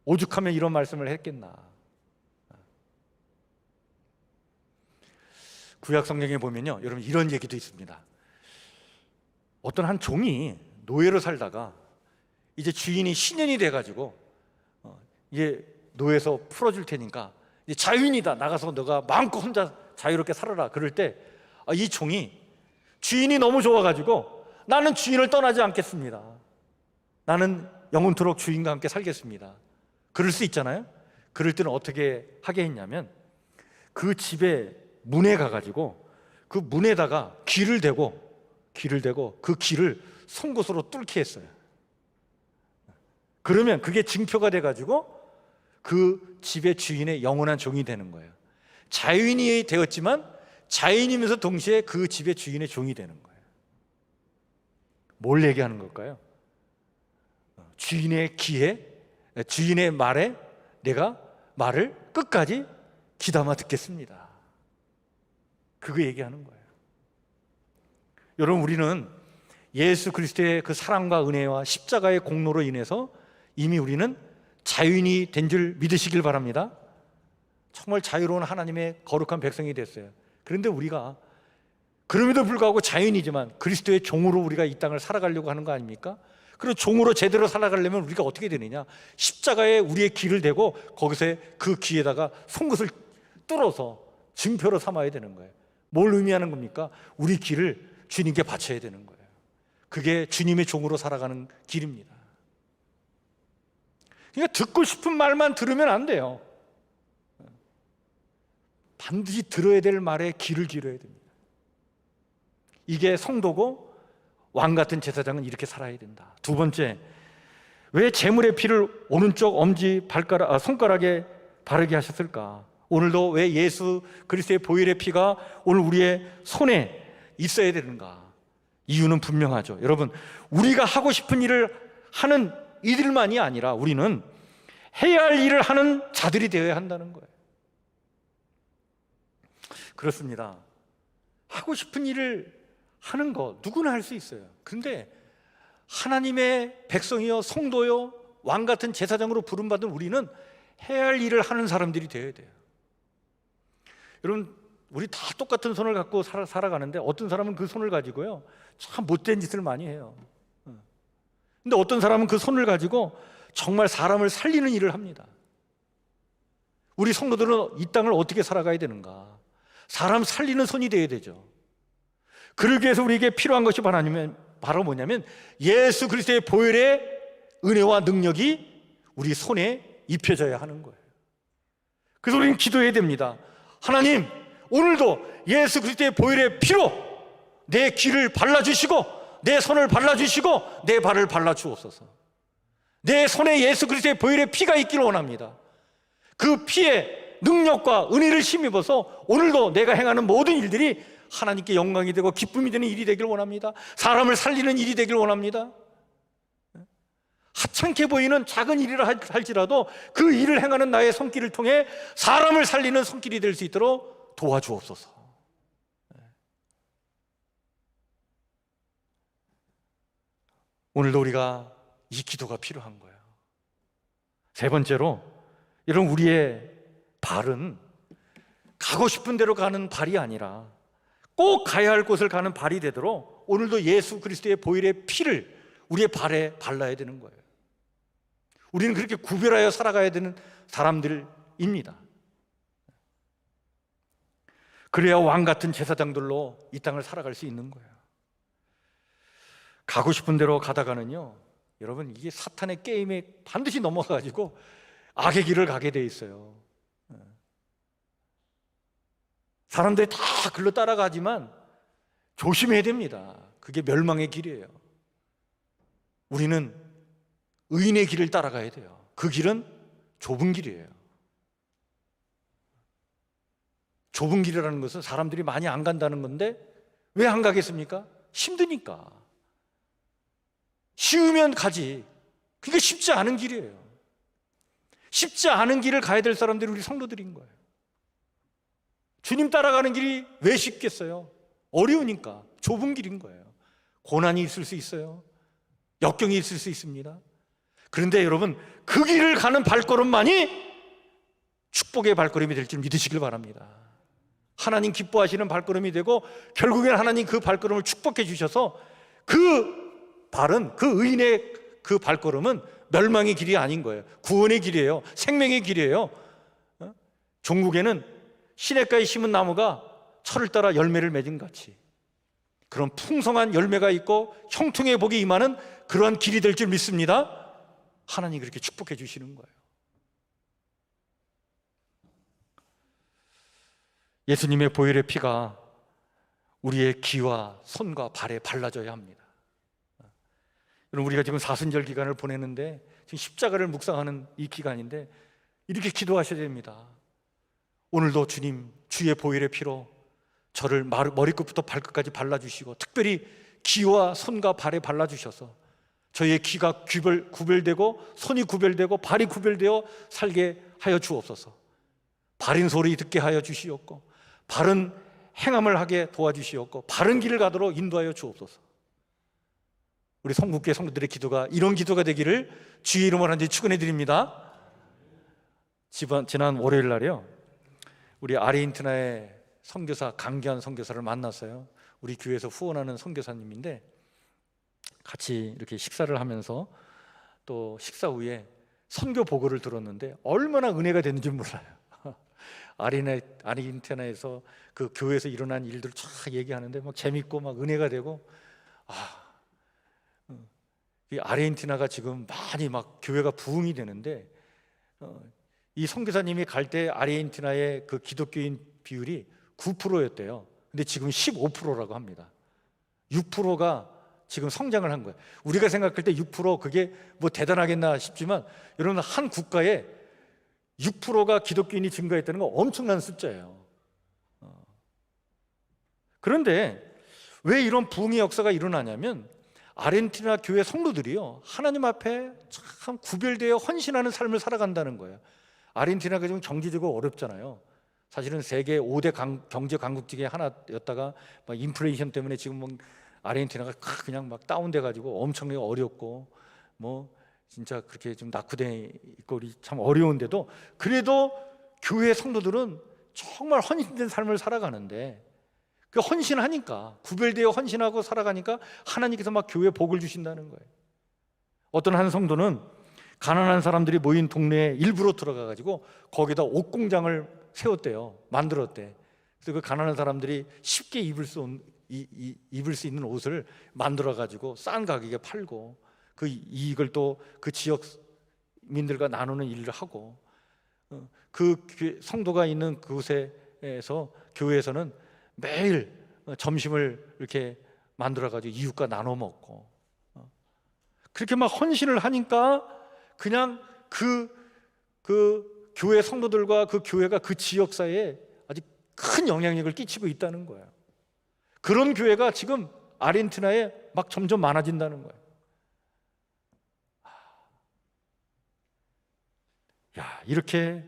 오죽하면 이런 말씀을 했겠나. 구약 성경에 보면요, 여러분 이런 얘기도 있습니다. 어떤 한 종이 노예로 살다가 이제 주인이 신년이 돼가지고 이제 노예에서 풀어줄 테니까 이제 자유인이다, 나가서 너가 마음껏 혼자 자유롭게 살아라. 그럴 때 이 종이 주인이 너무 좋아가지고 나는 주인을 떠나지 않겠습니다, 나는 영원토록 주인과 함께 살겠습니다. 그럴 수 있잖아요. 그럴 때는 어떻게 하게 했냐면 그 집에 문에 가가지고 그 문에다가 귀를 대고 그 귀를 송곳으로 뚫게 했어요. 그러면 그게 증표가 돼가지고 그 집의 주인의 영원한 종이 되는 거예요. 자유인이 되었지만 자유인이면서 동시에 그 집의 주인의 종이 되는 거예요. 뭘 얘기하는 걸까요? 주인의 귀에, 주인의 말에 내가 말을 끝까지 귀담아 듣겠습니다. 그거 얘기하는 거예요. 여러분, 우리는 예수 그리스도의 그 사랑과 은혜와 십자가의 공로로 인해서 이미 우리는 자유인이 된 줄 믿으시길 바랍니다. 정말 자유로운 하나님의 거룩한 백성이 됐어요. 그런데 우리가 그럼에도 불구하고 자유인이지만 그리스도의 종으로 우리가 이 땅을 살아가려고 하는 거 아닙니까? 그리고 종으로 제대로 살아가려면 우리가 어떻게 되느냐? 십자가에 우리의 귀를 대고 거기서 그 귀에다가 송곳을 뚫어서 증표로 삼아야 되는 거예요. 뭘 의미하는 겁니까? 우리 귀를 주님께 바쳐야 되는 거예요. 그게 주님의 종으로 살아가는 길입니다. 그러니까 듣고 싶은 말만 들으면 안 돼요. 반드시 들어야 될 말에 귀를 기울여야 됩니다. 이게 성도고 왕 같은 제사장은 이렇게 살아야 된다. 두 번째, 왜 제물의 피를 오른쪽 엄지 손가락에 바르게 하셨을까? 오늘도 왜 예수 그리스도의 보혈의 피가 오늘 우리의 손에 있어야 되는가? 이유는 분명하죠. 여러분, 우리가 하고 싶은 일을 하는 이들만이 아니라 우리는 해야 할 일을 하는 자들이 되어야 한다는 거예요. 그렇습니다. 하고 싶은 일을 하는 거 누구나 할 수 있어요. 그런데 하나님의 백성이요, 성도요, 왕 같은 제사장으로 부름받은 우리는 해야 할 일을 하는 사람들이 되어야 돼요. 여러분, 우리 다 똑같은 손을 갖고 살아가는데 어떤 사람은 그 손을 가지고요 참 못된 짓을 많이 해요. 근데 어떤 사람은 그 손을 가지고 정말 사람을 살리는 일을 합니다. 우리 성도들은 이 땅을 어떻게 살아가야 되는가? 사람 살리는 손이 되어야 되죠. 그러기 위해서 우리에게 필요한 것이 바로 뭐냐면 예수 그리스도의 보혈의 은혜와 능력이 우리 손에 입혀져야 하는 거예요. 그래서 우리는 기도해야 됩니다. 하나님, 오늘도 예수 그리스도의 보혈의 피로 내 귀를 발라주시고 내 손을 발라주시고 내 발을 발라주옵소서. 내 손에 예수 그리스도의 보혈의 피가 있기를 원합니다. 그 피에 능력과 은혜를 힘입어서 오늘도 내가 행하는 모든 일들이 하나님께 영광이 되고 기쁨이 되는 일이 되길 원합니다. 사람을 살리는 일이 되길 원합니다. 하찮게 보이는 작은 일이라 할지라도 그 일을 행하는 나의 손길을 통해 사람을 살리는 손길이 될 수 있도록 도와주옵소서. 오늘도 우리가 이 기도가 필요한 거예요. 세 번째로, 여러분, 우리의 발은 가고 싶은 대로 가는 발이 아니라 꼭 가야 할 곳을 가는 발이 되도록 오늘도 예수 그리스도의 보혈의 피를 우리의 발에 발라야 되는 거예요. 우리는 그렇게 구별하여 살아가야 되는 사람들입니다. 그래야 왕 같은 제사장들로 이 땅을 살아갈 수 있는 거예요. 가고 싶은 대로 가다가는요, 여러분, 이게 사탄의 게임에 반드시 넘어가가지고 악의 길을 가게 돼 있어요. 사람들이 다 글로 따라가지만 조심해야 됩니다. 그게 멸망의 길이에요. 우리는 의인의 길을 따라가야 돼요. 그 길은 좁은 길이에요. 좁은 길이라는 것은 사람들이 많이 안 간다는 건데 왜 안 가겠습니까? 힘드니까. 쉬우면 가지. 그게 쉽지 않은 길이에요. 쉽지 않은 길을 가야 될 사람들이 우리 성도들인 거예요. 주님 따라가는 길이 왜 쉽겠어요? 어려우니까, 좁은 길인 거예요. 고난이 있을 수 있어요. 역경이 있을 수 있습니다. 그런데 여러분, 그 길을 가는 발걸음만이 축복의 발걸음이 될 줄 믿으시길 바랍니다. 하나님 기뻐하시는 발걸음이 되고, 결국엔 하나님 그 발걸음을 축복해 주셔서 그 발은, 그 의인의 그 발걸음은 멸망의 길이 아닌 거예요. 구원의 길이에요. 생명의 길이에요. 종국에는 시냇가에 심은 나무가 철을 따라 열매를 맺은 같이 그런 풍성한 열매가 있고 형통의 복이 임하는 그러한 길이 될 줄 믿습니다. 하나님이 그렇게 축복해 주시는 거예요. 예수님의 보혈의 피가 우리의 귀와 손과 발에 발라져야 합니다. 여러분, 우리가 지금 사순절 기간을 보내는데, 지금 십자가를 묵상하는 이 기간인데 이렇게 기도하셔야 됩니다. 오늘도 주님, 주의 보혈의 피로 저를 머리끝부터 발끝까지 발라주시고, 특별히 귀와 손과 발에 발라주셔서 저희의 귀가 구별되고 손이 구별되고 발이 구별되어 살게 하여 주옵소서. 바른 소리 듣게 하여 주시옵고, 바른 행함을 하게 도와주시옵고, 바른 길을 가도록 인도하여 주옵소서. 우리 성국교회 성도들의 기도가 이런 기도가 되기를 주의 이름으로 하나님 축원해 드립니다. 지난 월요일 날이요, 우리 아르헨티나의 선교사 강기환 선교사를 만났어요. 우리 교회에서 후원하는 선교사님인데, 같이 이렇게 식사를 하면서 또 식사 후에 선교 보고를 들었는데 얼마나 은혜가 됐는지 몰라요. 아르헨티나에서 그 교회에서 일어난 일들을 쫙 얘기하는데 막 재밌고 막 은혜가 되고, 이 아르헨티나가 지금 많이 막 교회가 부흥이 되는데, 이 선교사님이 갈 때 아르헨티나의 그 기독교인 비율이 9%였대요. 근데 지금 15%라고 합니다. 6%가 지금 성장을 한 거예요. 우리가 생각할 때 6% 그게 뭐 대단하겠나 싶지만, 여러분, 한 국가에 6%가 기독교인이 증가했다는 건 엄청난 숫자예요. 그런데 왜 이런 부흥의 역사가 일어나냐면, 아르헨티나 교회 성도들이요, 하나님 앞에 참 구별되어 헌신하는 삶을 살아간다는 거예요. 아르헨티나가 지금 경제적으로 어렵잖아요. 사실은 세계 5대 경제 강국 중에 하나였다가 막 인플레이션 때문에 지금 뭐 아르헨티나가 그냥 막 다운돼 가지고 엄청나게 어렵고, 뭐 진짜 그렇게 좀 낙후돼 있고 참 어려운데도, 그래도 교회 성도들은 정말 헌신된 삶을 살아가는데, 그 헌신하니까, 구별되어 헌신하고 살아가니까 하나님께서 막 교회에 복을 주신다는 거예요. 어떤 한 성도는 가난한 사람들이 모인 동네에 일부러 들어가 가지고 거기다 옷 공장을 세웠대요. 만들었대. 그래서 그 가난한 사람들이 쉽게 입을 수 있는 옷을 만들어 가지고 싼 가격에 팔고, 그 이익을 또 그 지역민들과 나누는 일을 하고, 그 성도가 있는 그곳에서 교회에서는 매일 점심을 이렇게 만들어 가지고 이웃과 나눠 먹고, 그렇게 막 헌신을 하니까 그냥 그 교회 성도들과 그 교회가 그 지역사회에 아주 큰 영향력을 끼치고 있다는 거예요. 그런 교회가 지금 아르헨티나에 막 점점 많아진다는 거예요. 야, 이렇게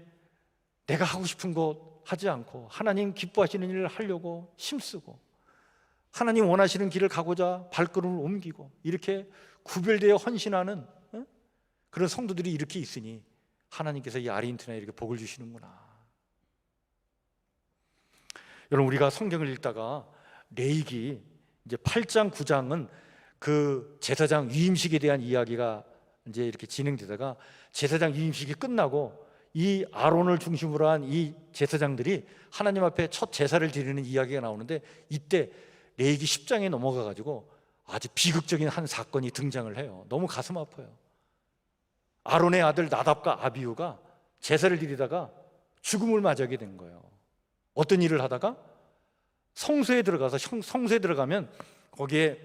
내가 하고 싶은 것 하지 않고 하나님 기뻐하시는 일을 하려고 힘쓰고, 하나님 원하시는 길을 가고자 발걸음을 옮기고, 이렇게 구별되어 헌신하는 그런 성도들이 이렇게 있으니 하나님께서 이 아르헨티나에 이렇게 복을 주시는구나. 여러분, 우리가 성경을 읽다가 레위기 이제 8장 9장은 그 제사장 위임식에 대한 이야기가 이제 이렇게 진행되다가, 제사장 위임식이 끝나고 이 아론을 중심으로 한 이 제사장들이 하나님 앞에 첫 제사를 드리는 이야기가 나오는데, 이때 레위기 10장에 넘어가 가지고 아주 비극적인 한 사건이 등장을 해요. 너무 가슴 아파요. 아론의 아들 나답과 아비후가 제사를 드리다가 죽음을 맞이하게 된 거예요. 어떤 일을 하다가 성소에 들어가면 거기에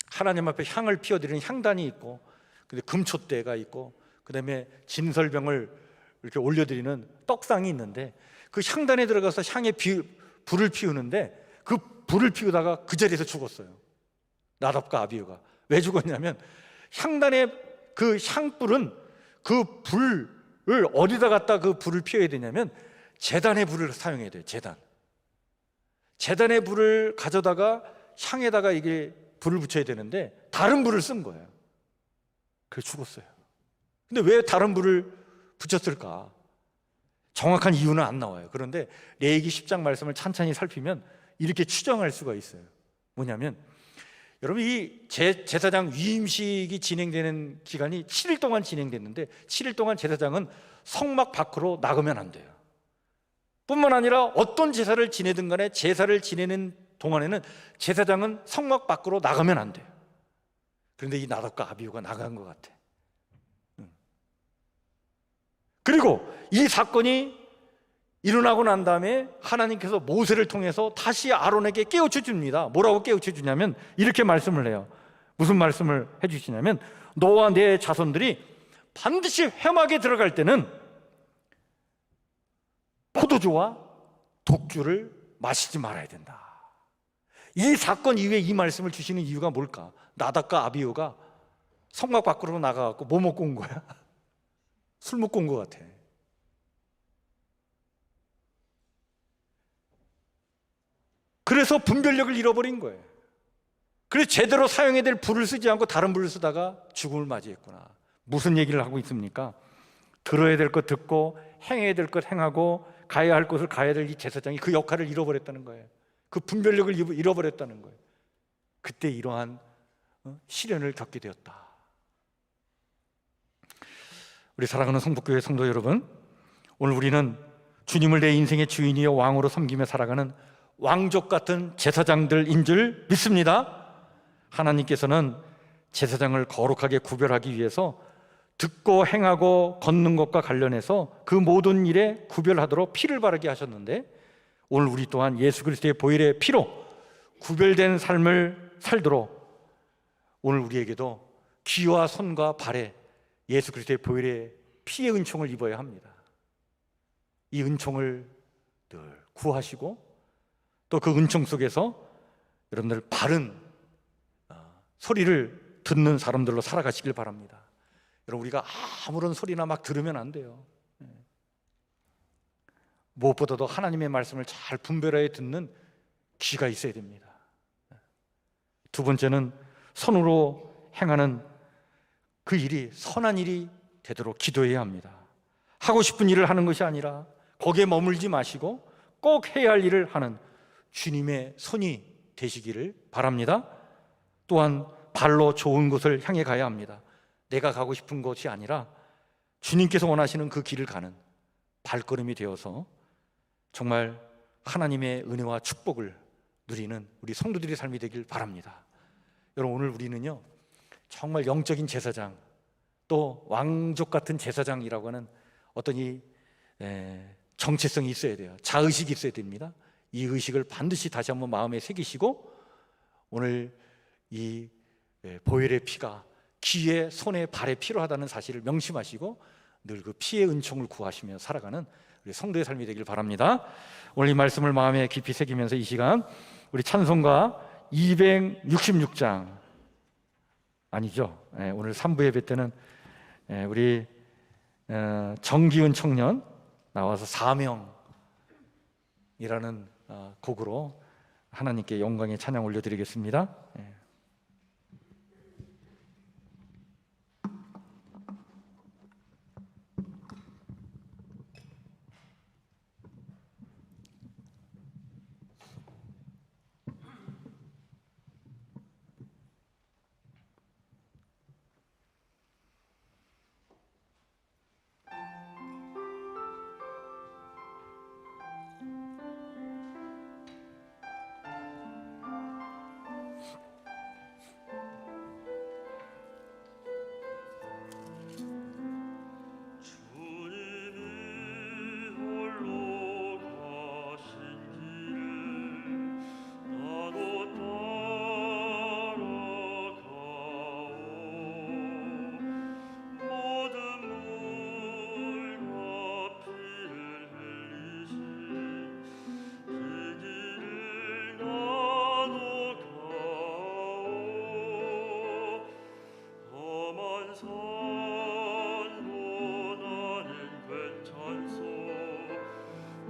하나님 앞에 향을 피워드리는 향단이 있고, 근데 금촛대가 있고, 그다음에 진설병을 이렇게 올려드리는 떡상이 있는데, 그 향단에 들어가서 불을 피우는데 그 불을 피우다가 그 자리에서 죽었어요. 나답과 아비후가. 왜 죽었냐면, 향단의 그 향불은, 그 불을 어디다 갖다 그 불을 피워야 되냐면 제단의 불을 사용해야 돼요. 제단의 불을 가져다가 향에다가 이게 불을 붙여야 되는데 다른 불을 쓴 거예요. 그래서 죽었어요. 근데 왜 다른 불을 붙였을까? 정확한 이유는 안 나와요. 그런데 레위기 10장 말씀을 찬찬히 살피면 이렇게 추정할 수가 있어요. 뭐냐면 여러분, 이 제사장 위임식이 진행되는 기간이 7일 동안 진행됐는데 7일 동안 제사장은 성막 밖으로 나가면 안 돼요. 뿐만 아니라 어떤 제사를 지내든 간에 제사를 지내는 동안에는 제사장은 성막 밖으로 나가면 안 돼요. 그런데 이 나답과 아비후가 나간 것 같아. 그리고 이 사건이 일어나고 난 다음에 하나님께서 모세를 통해서 다시 아론에게 깨우쳐 줍니다. 뭐라고 깨우쳐 주냐면 이렇게 말씀을 해요. 무슨 말씀을 해주시냐면 너와 내 자손들이 반드시 회막에 들어갈 때는 포도주와 독주를 마시지 말아야 된다. 이 사건 이후에 이 말씀을 주시는 이유가 뭘까? 나답과 아비후가 성막 밖으로 나가갖고 뭐 먹고 온 거야? 술 먹고 온 것 같아. 그래서 분별력을 잃어버린 거예요. 그래서 제대로 사용해야 될 불을 쓰지 않고 다른 불을 쓰다가 죽음을 맞이했구나. 무슨 얘기를 하고 있습니까? 들어야 될 것 듣고 행해야 될 것 행하고 가야 할 곳을 가야 될 이 제사장이 그 역할을 잃어버렸다는 거예요. 그 분별력을 잃어버렸다는 거예요. 그때 이러한 시련을 겪게 되었다. 우리 사랑하는 성북교회 성도 여러분, 오늘 우리는 주님을 내 인생의 주인이요 왕으로 섬기며 살아가는 왕족 같은 제사장들인 줄 믿습니다. 하나님께서는 제사장을 거룩하게 구별하기 위해서 듣고 행하고 걷는 것과 관련해서 그 모든 일에 구별하도록 피를 바르게 하셨는데, 오늘 우리 또한 예수 그리스도의 보혈의 피로 구별된 삶을 살도록 오늘 우리에게도 귀와 손과 발에 예수 그리스도의 보혈의 피의 은총을 입어야 합니다. 이 은총을 늘 구하시고 또 그 은총 속에서 여러분들 바른 소리를 듣는 사람들로 살아가시길 바랍니다. 여러분, 우리가 아무런 소리나 막 들으면 안 돼요. 무엇보다도 하나님의 말씀을 잘 분별하여 듣는 귀가 있어야 됩니다. 두 번째는 손으로 행하는 그 일이 선한 일이 되도록 기도해야 합니다. 하고 싶은 일을 하는 것이 아니라 거기에 머물지 마시고 꼭 해야 할 일을 하는 주님의 손이 되시기를 바랍니다. 또한 발로 좋은 곳을 향해 가야 합니다. 내가 가고 싶은 곳이 아니라 주님께서 원하시는 그 길을 가는 발걸음이 되어서 정말 하나님의 은혜와 축복을 누리는 우리 성도들의 삶이 되길 바랍니다. 여러분, 오늘 우리는요 정말 영적인 제사장, 또 왕족 같은 제사장이라고 하는 어떤 이 정체성이 있어야 돼요. 자의식이 있어야 됩니다. 이 의식을 반드시 다시 한번 마음에 새기시고 오늘 이 보혈의 피가 귀에 손에 발에 필요하다는 사실을 명심하시고 늘 그 피의 은총을 구하시며 살아가는 우리 성도의 삶이 되길 바랍니다. 오늘 이 말씀을 마음에 깊이 새기면서 이 시간 우리 찬송가 266장 아니죠, 오늘 3부 예배 때는 우리 정기훈 청년 나와서 사명이라는 곡으로 하나님께 영광의 찬양 올려드리겠습니다.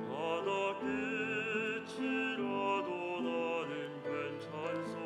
바다 끝이라도 나는 괜찮소.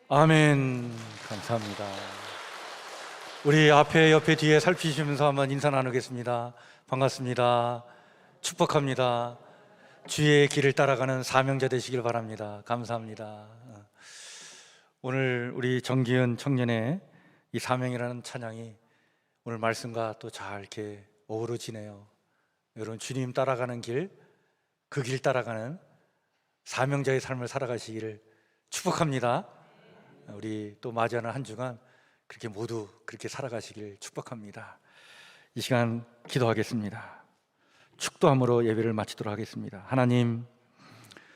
아멘. 감사합니다. 우리 앞에 옆에 뒤에 살피시면서 한번 인사 나누겠습니다. 반갑습니다. 축복합니다. 주의 길을 따라가는 사명자 되시길 바랍니다. 감사합니다. 오늘 우리 정기은 청년의 이 사명이라는 찬양이 오늘 말씀과 또 잘 이렇게 어우러지네요. 여러분, 주님 따라가는 길, 그 길 따라가는 사명자의 삶을 살아가시기를 축복합니다. 우리 또 맞이하는 한 주간 그렇게 모두 그렇게 살아가시길 축복합니다. 이 시간 기도하겠습니다. 축도함으로 예배를 마치도록 하겠습니다. 하나님,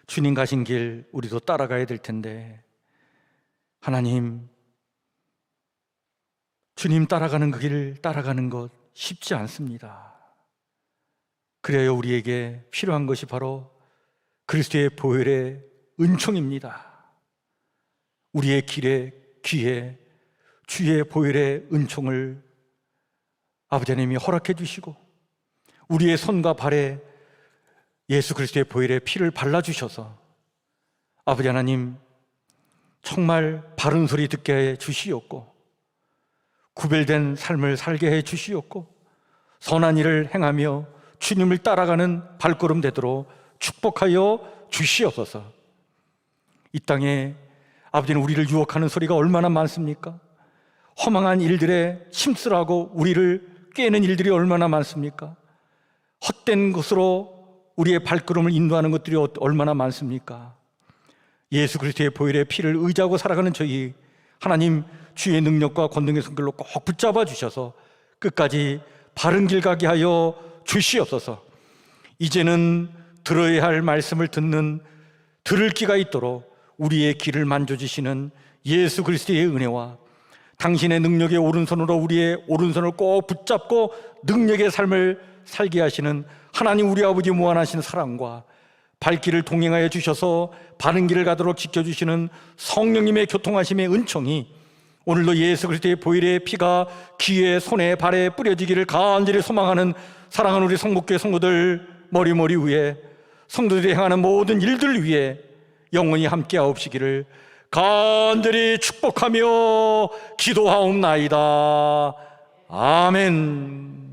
주님 가신 길 우리도 따라가야 될 텐데, 하나님, 주님 따라가는 그 길 따라가는 것 쉽지 않습니다. 그래야 우리에게 필요한 것이 바로 그리스도의 보혈의 은총입니다. 우리의 길에 귀에 주의 보혈의 은총을 아버지 하나님이 허락해 주시고, 우리의 손과 발에 예수 그리스도의 보혈의 피를 발라주셔서 아버지 하나님 정말 바른 소리 듣게 해 주시옵고, 구별된 삶을 살게 해 주시옵고, 선한 일을 행하며 주님을 따라가는 발걸음 되도록 축복하여 주시옵소서. 이 땅에 아버지는 우리를 유혹하는 소리가 얼마나 많습니까? 허망한 일들에 심술하고 우리를 꿰는 일들이 얼마나 많습니까? 헛된 것으로 우리의 발걸음을 인도하는 것들이 얼마나 많습니까? 예수 그리스도의 보혈의 피를 의지하고 살아가는 저희, 하나님 주의 능력과 권능의 손길로 꼭 붙잡아 주셔서 끝까지 바른 길 가게 하여 주시옵소서. 이제는 들어야 할 말씀을 들을 귀가 있도록 우리의 귀를 만져주시는 예수 그리스도의 은혜와 당신의 능력의 오른손으로 우리의 오른손을 꼭 붙잡고 능력의 삶을 살게 하시는 하나님 우리 아버지 무한하신 사랑과 발길을 동행하여 주셔서 바른 길을 가도록 지켜주시는 성령님의 교통하심의 은총이 오늘도 예수 그리스도의 보혈의 피가 귀에 손에 발에 뿌려지기를 간절히 소망하는 사랑하는 우리 성목교회 성도들 머리 위에 성도들이 행하는 모든 일들 위에 영원히 함께하옵시기를 간절히 축복하며 기도하옵나이다. 아멘.